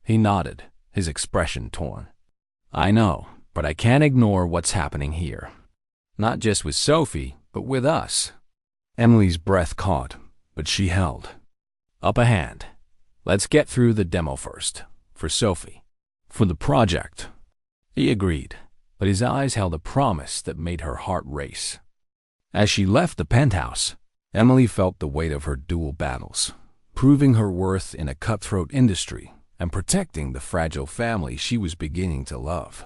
He nodded, his expression torn. "I know, but I can't ignore what's happening here. Not just with Sophie, but with us." Emily's breath caught, but she held up a hand. "Let's get through the demo first, for Sophie, for the project." He agreed, but his eyes held a promise that made her heart race. As she left the penthouse, Emily felt the weight of her dual battles, proving her worth in a cutthroat industry and protecting the fragile family she was beginning to love.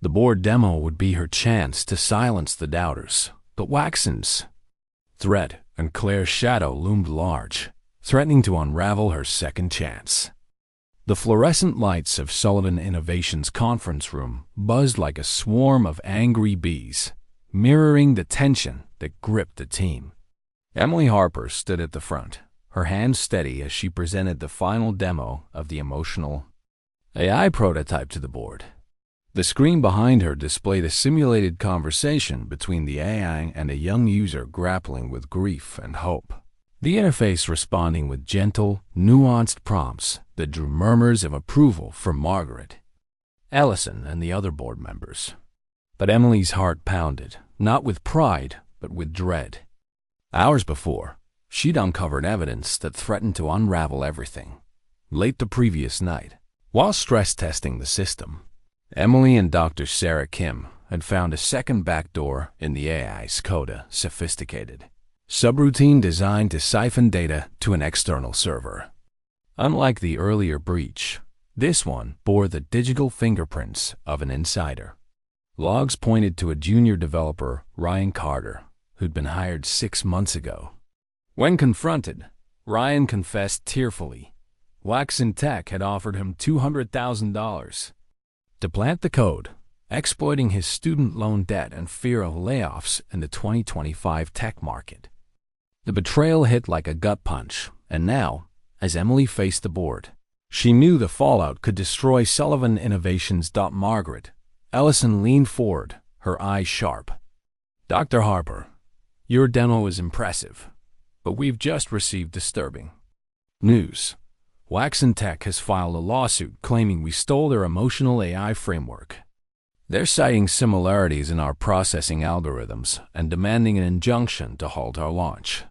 The board demo would be her chance to silence the doubters, but Waxen's threat and Claire's shadow loomed large, threatening to unravel her second chance. The fluorescent lights of Sullivan Innovations' conference room buzzed like a swarm of angry bees, mirroring the tension that gripped the team. Emily Harper stood at the front, her hands steady as she presented the final demo of the emotional AI prototype to the board. The screen behind her displayed a simulated conversation between the AI and a young user grappling with grief and hope. The interface responding with gentle, nuanced prompts that drew murmurs of approval from Margaret, Ellison, and the other board members. But Emily's heart pounded, not with pride, but with dread. Hours before, she'd uncovered evidence that threatened to unravel everything. Late the previous night, while stress testing the system, Emily and Dr. Sarah Kim had found a second backdoor in the AI's coda, sophisticated subroutine designed to siphon data to an external server. Unlike the earlier breach, this one bore the digital fingerprints of an insider. Logs pointed to a junior developer, Ryan Carter, who'd been hired 6 months ago. When confronted, Ryan confessed tearfully. Waxen Tech had offered him $200,000 to plant the code, exploiting his student loan debt and fear of layoffs in the 2025 tech market. The betrayal hit like a gut punch, and now, as Emily faced the board, she knew the fallout could destroy Sullivan Innovations. Margaret Ellison leaned forward, her eyes sharp. "Dr. Harper, your demo is impressive, but we've just received disturbing news. Waxen Tech has filed a lawsuit claiming we stole their emotional AI framework. They're citing similarities in our processing algorithms and demanding an injunction to halt our launch."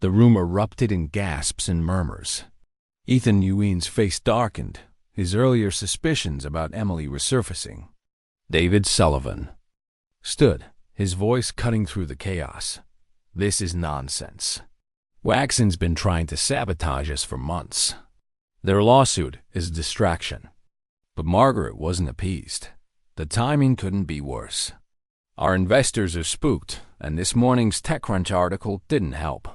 The room erupted in gasps and murmurs. Ethan Ewing's face darkened, his earlier suspicions about Emily resurfacing. David Sullivan stood, his voice cutting through the chaos. "This is nonsense. Waxen's been trying to sabotage us for months. Their lawsuit is a distraction." But Margaret wasn't appeased. The timing couldn't be worse. "Our investors are spooked, and this morning's TechCrunch article didn't help."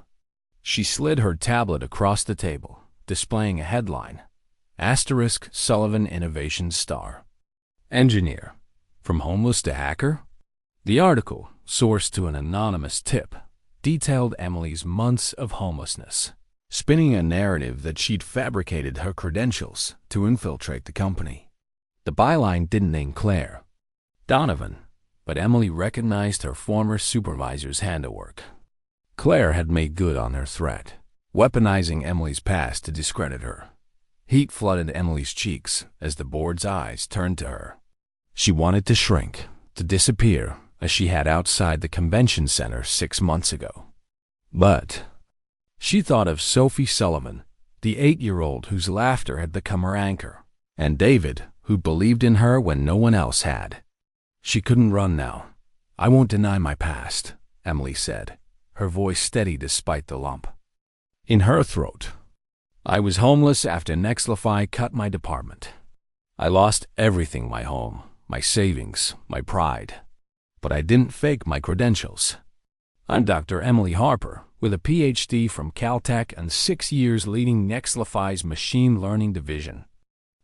She slid her tablet across the table, displaying a headline, * Sullivan Innovations star. Engineer, from homeless to hacker? The article, sourced to an anonymous tip, detailed Emily's months of homelessness, spinning a narrative that she'd fabricated her credentials to infiltrate the company. The byline didn't name Claire Donovan, but Emily recognized her former supervisor's handiwork. Claire had made good on her threat, weaponizing Emily's past to discredit her. Heat flooded Emily's cheeks as the board's eyes turned to her. She wanted to shrink, to disappear, as she had outside the convention center 6 months ago. But she thought of Sophie Sullivan, the 8-year-old whose laughter had become her anchor, and David, who believed in her when no one else had. She couldn't run now. "I won't deny my past," Emily said, her voice steady despite the lump in her throat. I was homeless after Nexlify cut my department. I lost everything: my home, my savings, my pride. But I didn't fake my credentials. I'm Dr. Emily Harper, with a PhD from Caltech and 6 years leading Nexlify's machine learning division.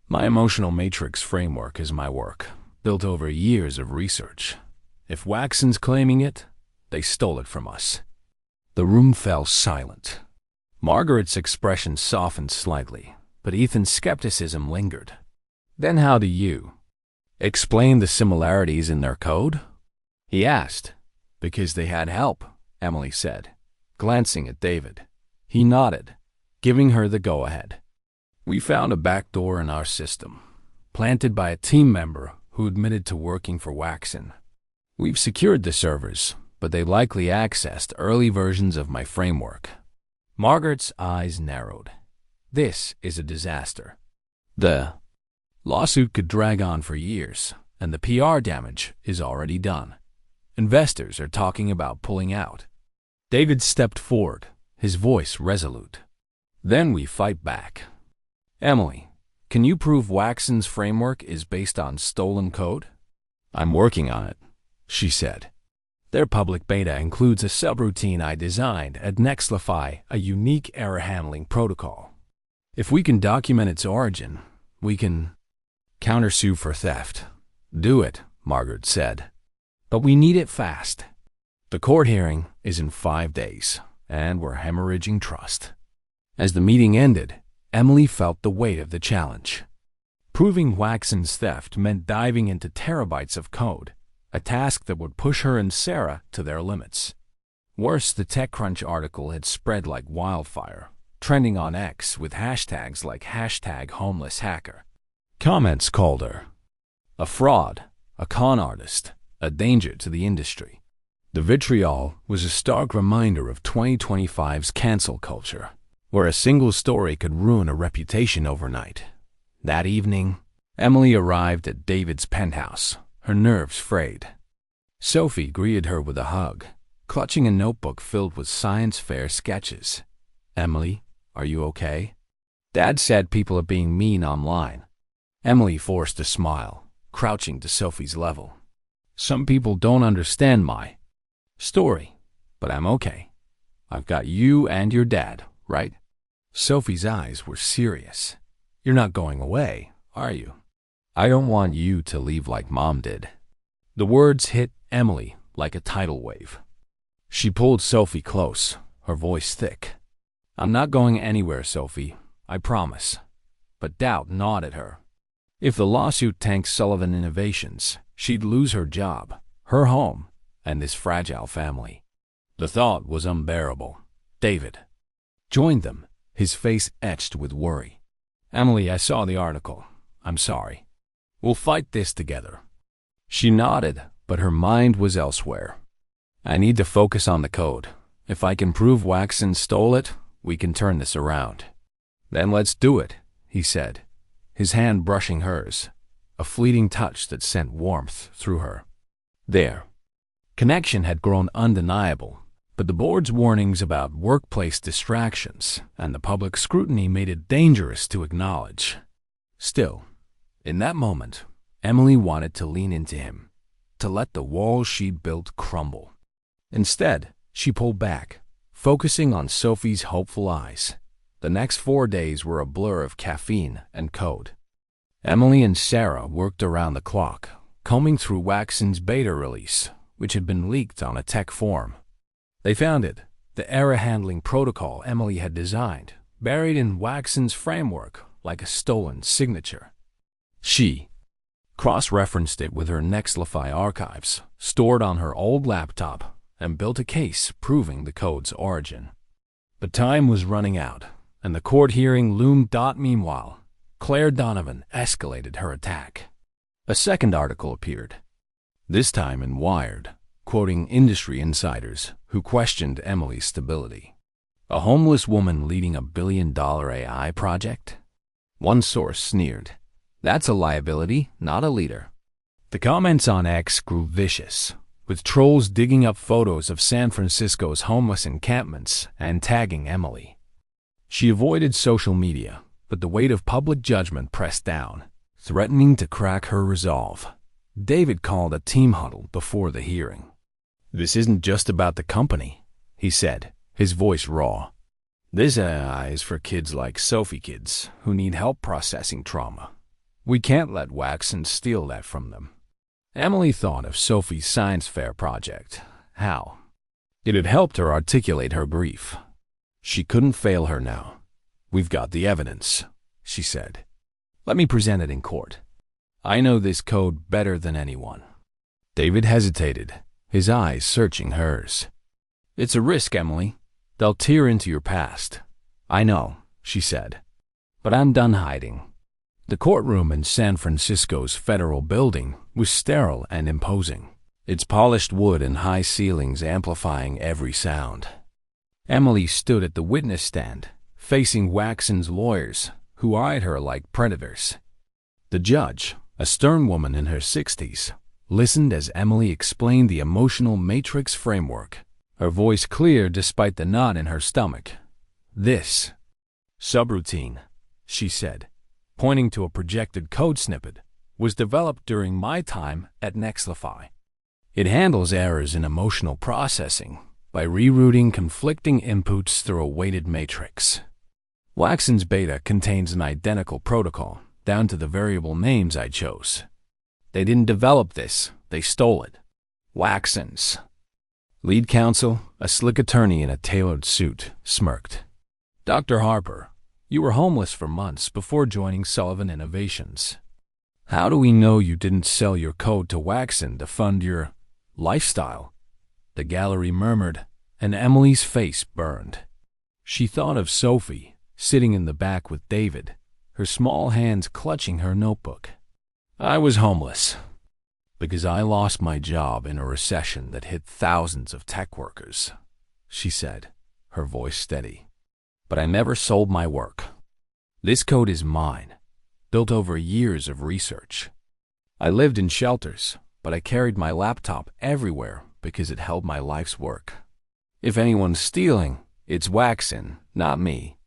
My emotional matrix framework is my work, built over years of research. If Waxon's claiming it, they stole it from us. The room fell silent. Margaret's expression softened slightly, but Ethan's skepticism lingered. Then how do you explain the similarities in their code? He asked. Because they had help, Emily said, glancing at David. He nodded, giving her the go-ahead. We found a back door in our system, planted by a team member who admitted to working for Waxon. We've secured the servers, but they likely accessed early versions of my framework. Margaret's eyes narrowed. This is a disaster. The lawsuit could drag on for years, and the PR damage is already done. Investors are talking about pulling out. David stepped forward, his voice resolute. Then we fight back. Emily, can you prove Waxon's framework is based on stolen code? I'm working on it, she said. Their public beta includes a subroutine I designed at Nexlify, a unique error handling protocol. If we can document its origin, we can countersue for theft. Do it, Margaret said. But we need it fast. The court hearing is in 5 days, and we're hemorrhaging trust. As the meeting ended, Emily felt the weight of the challenge. Proving Waxon's theft meant diving into terabytes of code, a task that would push her and Sarah to their limits. Worse, the TechCrunch article had spread like wildfire, trending on X with hashtags like #homelesshacker. Comments called her a fraud, a con artist, a danger to the industry. The vitriol was a stark reminder of 2025's cancel culture, where a single story could ruin a reputation overnight. That evening, Emily arrived at David's penthouse, her nerves frayed. Sophie greeted her with a hug, clutching a notebook filled with science fair sketches. Emily, are you okay? Dad said people are being mean online. Emily forced a smile, crouching to Sophie's level. Some people don't understand my story, but I'm okay. I've got you and your dad, right? Sophie's eyes were serious. You're not going away, are you? I don't want you to leave like Mom did. The words hit Emily like a tidal wave. She pulled Sophie close, her voice thick. I'm not going anywhere, Sophie, I promise. But doubt gnawed at her. If the lawsuit tanked Sullivan Innovations, she'd lose her job, her home, and this fragile family. The thought was unbearable. David joined them, his face etched with worry. Emily, I saw the article. I'm sorry. We'll fight this together. She nodded, but her mind was elsewhere. I need to focus on the code. If I can prove Waxon stole it, we can turn this around. Then let's do it, he said, his hand brushing hers, a fleeting touch that sent warmth through her. Their connection had grown undeniable, but the board's warnings about workplace distractions and the public scrutiny made it dangerous to acknowledge. Still, in that moment, Emily wanted to lean into him, to let the walls she'd built crumble. Instead, she pulled back, focusing on Sophie's hopeful eyes. The next 4 days were a blur of caffeine and code. Emily and Sarah worked around the clock, combing through Waxon's beta release, which had been leaked on a tech forum. They found it, the error-handling protocol Emily had designed, buried in Waxon's framework like a stolen signature. She cross-referenced it with her Nexlify archives, stored on her old laptop, and built a case proving the code's origin. But time was running out, and the court hearing loomed. Meanwhile, Claire Donovan escalated her attack. A second article appeared, this time in Wired, quoting industry insiders who questioned Emily's stability. A homeless woman leading a billion-dollar AI project? One source sneered. That's a liability, not a leader. The comments on X grew vicious, with trolls digging up photos of San Francisco's homeless encampments and tagging Emily. She avoided social media, but the weight of public judgment pressed down, threatening to crack her resolve. David called a team huddle before the hearing. "This isn't just about the company," he said, his voice raw. "This AI is for kids like Sophie kids who need help processing trauma. We can't let Waxon steal that from them." Emily thought of Sophie's science fair project. How? It had helped her articulate her grief. She couldn't fail her now. "We've got the evidence," she said. "Let me present it in court. I know this code better than anyone." David hesitated, his eyes searching hers. "It's a risk, Emily. They'll tear into your past." "I know," she said, "but I'm done hiding." The courtroom in San Francisco's federal building was sterile and imposing, its polished wood and high ceilings amplifying every sound. Emily stood at the witness stand, facing Waxon's lawyers, who eyed her like predators. The judge, a stern woman in her 60s, listened as Emily explained the emotional matrix framework, her voice clear despite the knot in her stomach. "This subroutine," she said, pointing to a projected code snippet, "was developed during my time at Nexlify. It handles errors in emotional processing by rerouting conflicting inputs through a weighted matrix. Waxon's beta contains an identical protocol, down to the variable names I chose. They didn't develop this, they stole it." Waxon's lead counsel, a slick attorney in a tailored suit, smirked. "Dr. Harper, you were homeless for months before joining Sullivan Innovations. How do we know you didn't sell your code to Waxon to fund your lifestyle?" The gallery murmured, and Emily's face burned. She thought of Sophie, sitting in the back with David, her small hands clutching her notebook. "I was homeless because I lost my job in a recession that hit thousands of tech workers," she said, her voice steady. "But I never sold my work. This code is mine, built over years of research. I lived in shelters, but I carried my laptop everywhere because it held my life's work. If anyone's stealing, it's Waxon, not me."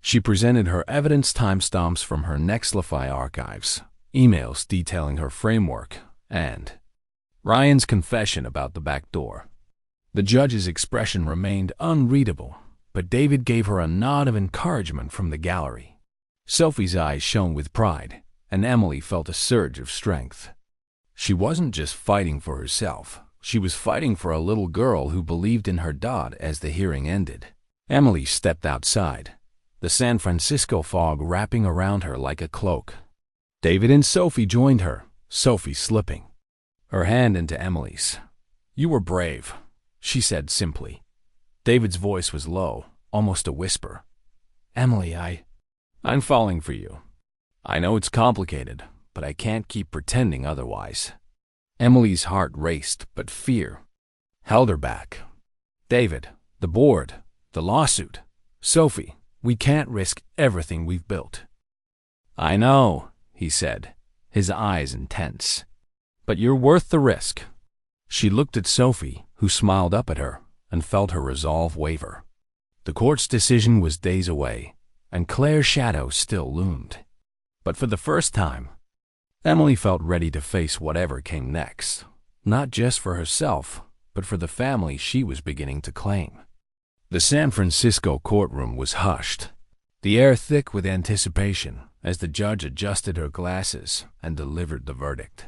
She presented her evidence timestamps from her Nexlify archives, emails detailing her framework, and Ryan's confession about the back door. The judge's expression remained unreadable, but David gave her a nod of encouragement from the gallery. Sophie's eyes shone with pride, and Emily felt a surge of strength. She wasn't just fighting for herself, she was fighting for a little girl who believed in her dad. As the hearing ended, Emily stepped outside, the San Francisco fog wrapping around her like a cloak. David and Sophie joined her, Sophie slipping her hand into Emily's. "You were brave," she said simply. David's voice was low, almost a whisper. "Emily, I'm falling for you. I know it's complicated, but I can't keep pretending otherwise." Emily's heart raced, but fear held her back. "David, the board, the lawsuit. Sophie, we can't risk everything we've built." "I know," he said, his eyes intense. "But you're worth the risk." She looked at Sophie, who smiled up at her, and felt her resolve waver. The court's decision was days away, and Claire's shadow still loomed. But for the first time, Emily felt ready to face whatever came next, not just for herself, but for the family she was beginning to claim. The San Francisco courtroom was hushed, the air thick with anticipation as the judge adjusted her glasses and delivered the verdict.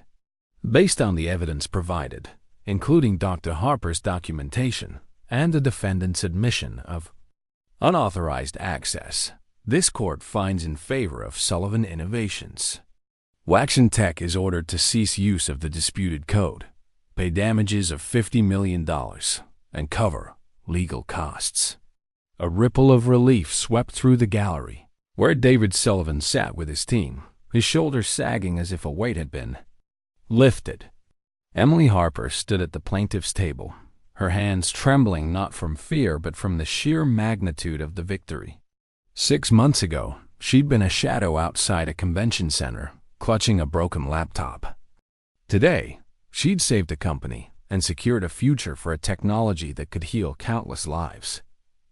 Based on the evidence provided, including Dr. Harper's documentation and the defendant's admission of unauthorized access, this court finds in favor of Sullivan Innovations. Waxon Tech is ordered to cease use of the disputed code, pay damages of $50 million, and cover legal costs. A ripple of relief swept through the gallery, where David Sullivan sat with his team, his shoulders sagging as if a weight had been lifted. Emily Harper stood at the plaintiff's table, her hands trembling not from fear but from the sheer magnitude of the victory. 6 months ago, she'd been a shadow outside a convention center, clutching a broken laptop. Today, she'd saved a company and secured a future for a technology that could heal countless lives.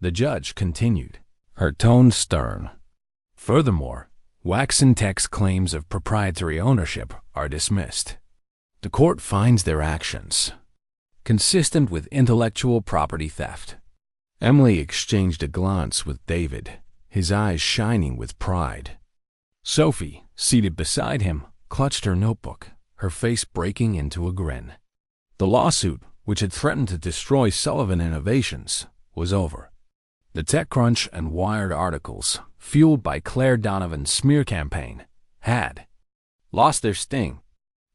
The judge continued, her tone stern. Furthermore, Wax and Tech's claims of proprietary ownership are dismissed. The court finds their actions consistent with intellectual property theft. Emily exchanged a glance with David, his eyes shining with pride. Sophie, seated beside him, clutched her notebook, her face breaking into a grin. The lawsuit, which had threatened to destroy Sullivan Innovations, was over. The TechCrunch and Wired articles, fueled by Claire Donovan's smear campaign, had lost their sting.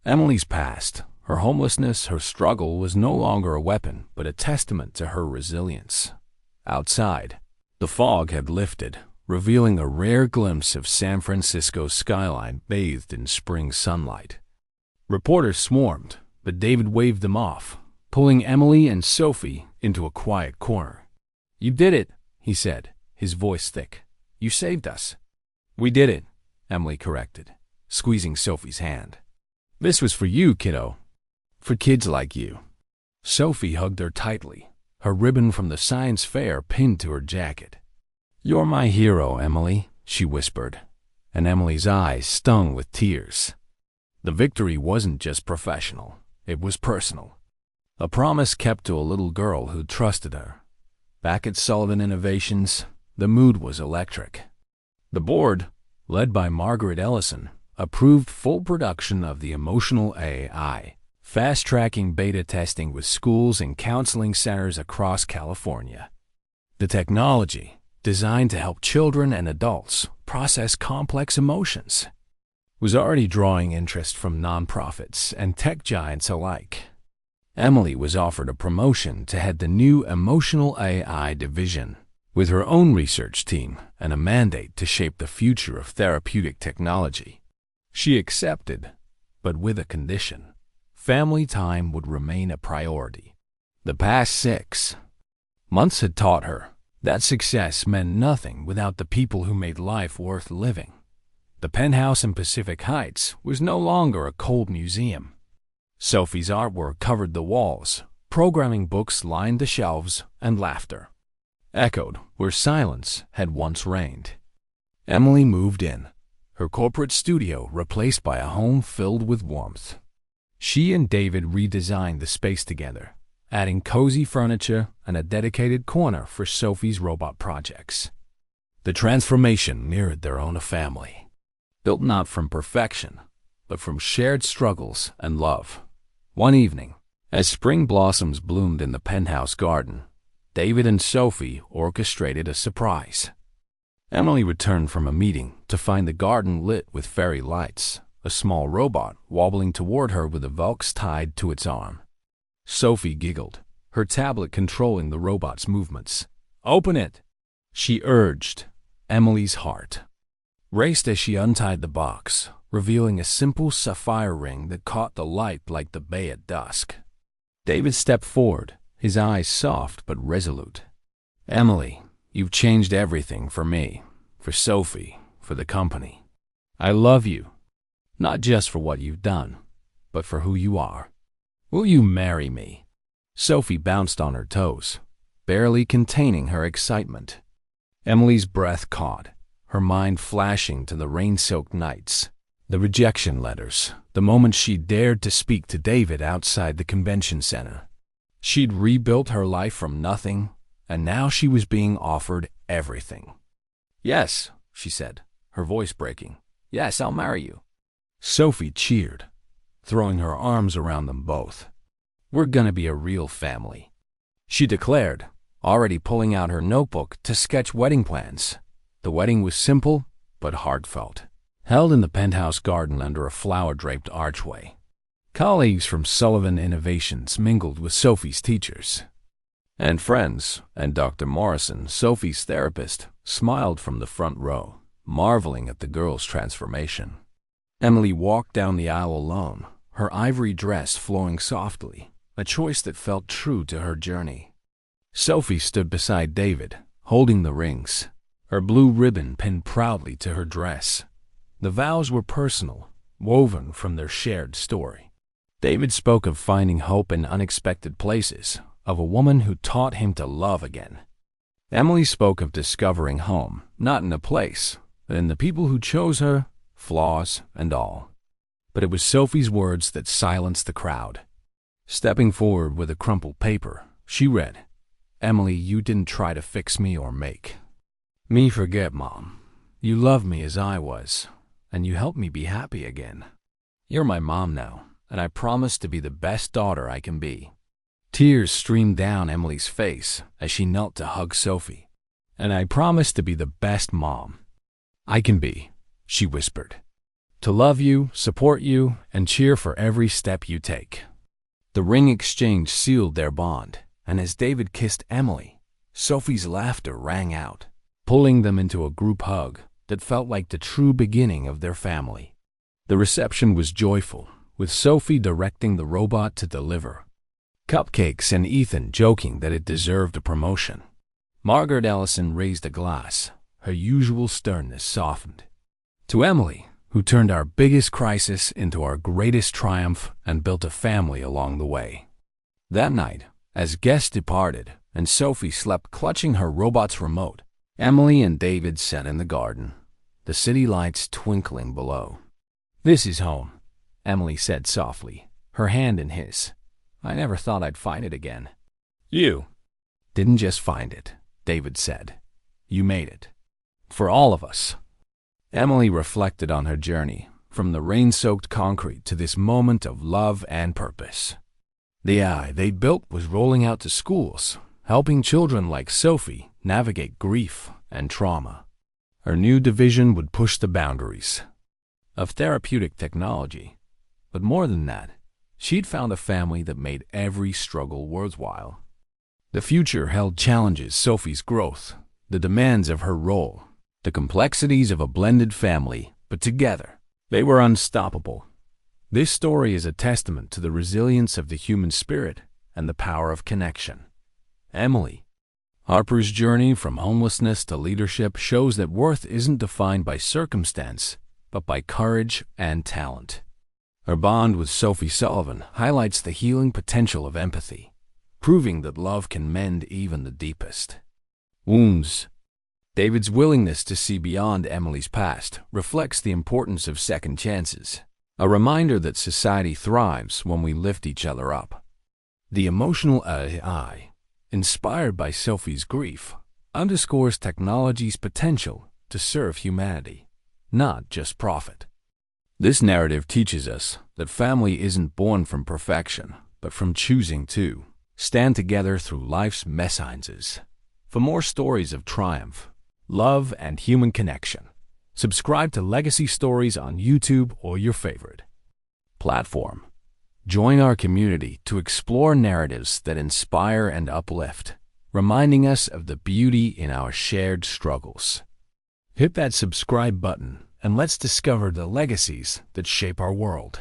Emily's past, her homelessness, her struggle was no longer a weapon, but a testament to her resilience. Outside, the fog had lifted, revealing a rare glimpse of San Francisco's skyline bathed in spring sunlight. Reporters swarmed, but David waved them off, pulling Emily and Sophie into a quiet corner. "You did it," he said, his voice thick. "You saved us." "We did it," Emily corrected, squeezing Sophie's hand. "This was for you, kiddo. For kids like you." Sophie hugged her tightly, her ribbon from the science fair pinned to her jacket. "You're my hero, Emily," she whispered, and Emily's eyes stung with tears. The victory wasn't just professional, it was personal. A promise kept to a little girl who trusted her. Back at Sullivan Innovations, the mood was electric. The board, led by Margaret Ellison, approved full production of the emotional AI, fast-tracking beta testing with schools and counseling centers across California. The technology, designed to help children and adults process complex emotions, was already drawing interest from nonprofits and tech giants alike. Emily was offered a promotion to head the new Emotional AI division, with her own research team and a mandate to shape the future of therapeutic technology. She accepted, but with a condition. Family time would remain a priority. The past 6 months had taught her that success meant nothing without the people who made life worth living. The penthouse in Pacific Heights was no longer a cold museum. Sophie's artwork covered the walls, programming books lined the shelves, and laughter echoed where silence had once reigned. Emily moved in, her corporate studio replaced by a home filled with warmth. She and David redesigned the space together, adding cozy furniture and a dedicated corner for Sophie's robot projects. The transformation mirrored their own family, built not from perfection, but from shared struggles and love. One evening, as spring blossoms bloomed in the penthouse garden, David and Sophie orchestrated a surprise. Emily returned from a meeting to find the garden lit with fairy lights, a small robot wobbling toward her with a Velx tied to its arm. Sophie giggled, her tablet controlling the robot's movements. "Open it," she urged. Emily's heart raced as she untied the box, revealing a simple sapphire ring that caught the light like the bay at dusk. David stepped forward, his eyes soft but resolute. "Emily, you've changed everything for me, for Sophie, for the company. I love you. Not just for what you've done, but for who you are. Will you marry me?" Sophie bounced on her toes, barely containing her excitement. Emily's breath caught, her mind flashing to the rain-soaked nights, the rejection letters, the moment she dared to speak to David outside the convention center. She'd rebuilt her life from nothing, and now she was being offered everything. "Yes," she said, her voice breaking. "Yes, I'll marry you." Sophie cheered, throwing her arms around them both. "We're gonna be a real family," she declared, already pulling out her notebook to sketch wedding plans. The wedding was simple but heartfelt, held in the penthouse garden under a flower-draped archway. Colleagues from Sullivan Innovations mingled with Sophie's teachers, and friends, and Dr. Morrison, Sophie's therapist, smiled from the front row, marveling at the girl's transformation. Emily walked down the aisle alone, her ivory dress flowing softly, a choice that felt true to her journey. Sophie stood beside David, holding the rings, her blue ribbon pinned proudly to her dress. The vows were personal, woven from their shared story. David spoke of finding hope in unexpected places, of a woman who taught him to love again. Emily spoke of discovering home, not in a place, but in the people who chose her, flaws and all. But it was Sophie's words that silenced the crowd. Stepping forward with a crumpled paper, she read, "Emily, you didn't try to fix me or make me forget, Mom. You loved me as I was, and you helped me be happy again. You're my mom now, and I promise to be the best daughter I can be." Tears streamed down Emily's face as she knelt to hug Sophie. "And I promise to be the best mom I can be," she whispered. "To love you, support you, and cheer for every step you take." The ring exchange sealed their bond, and as David kissed Emily, Sophie's laughter rang out, pulling them into a group hug that felt like the true beginning of their family. The reception was joyful, with Sophie directing the robot to deliver cupcakes and Ethan joking that it deserved a promotion. Margaret Ellison raised a glass, her usual sternness softened. "To Emily, who turned our biggest crisis into our greatest triumph and built a family along the way." That night, as guests departed and Sophie slept clutching her robot's remote, Emily and David sat in the garden, the city lights twinkling below. "This is home," Emily said softly, her hand in his. "I never thought I'd find it again." "You didn't just find it," David said. "You made it. For all of us." Emily reflected on her journey, from the rain-soaked concrete to this moment of love and purpose. The AI they'd built was rolling out to schools, helping children like Sophie navigate grief and trauma. Her new division would push the boundaries of therapeutic technology. But more than that, she'd found a family that made every struggle worthwhile. The future held challenges: Sophie's growth, the demands of her role, the complexities of a blended family, but together, they were unstoppable. This story is a testament to the resilience of the human spirit and the power of connection. Emily Harper's journey from homelessness to leadership shows that worth isn't defined by circumstance, but by courage and talent. Her bond with Sophie Sullivan highlights the healing potential of empathy, proving that love can mend even the deepest wounds. David's willingness to see beyond Emily's past reflects the importance of second chances, a reminder that society thrives when we lift each other up. The emotional AI, inspired by Sophie's grief, underscores technology's potential to serve humanity, not just profit. This narrative teaches us that family isn't born from perfection, but from choosing to stand together through life's messines. For more stories of triumph, love, and human connection, subscribe to Legacy Stories on YouTube or your favorite platform. Join our community to explore narratives that inspire and uplift, reminding us of the beauty in our shared struggles. Hit that subscribe button and let's discover the legacies that shape our world.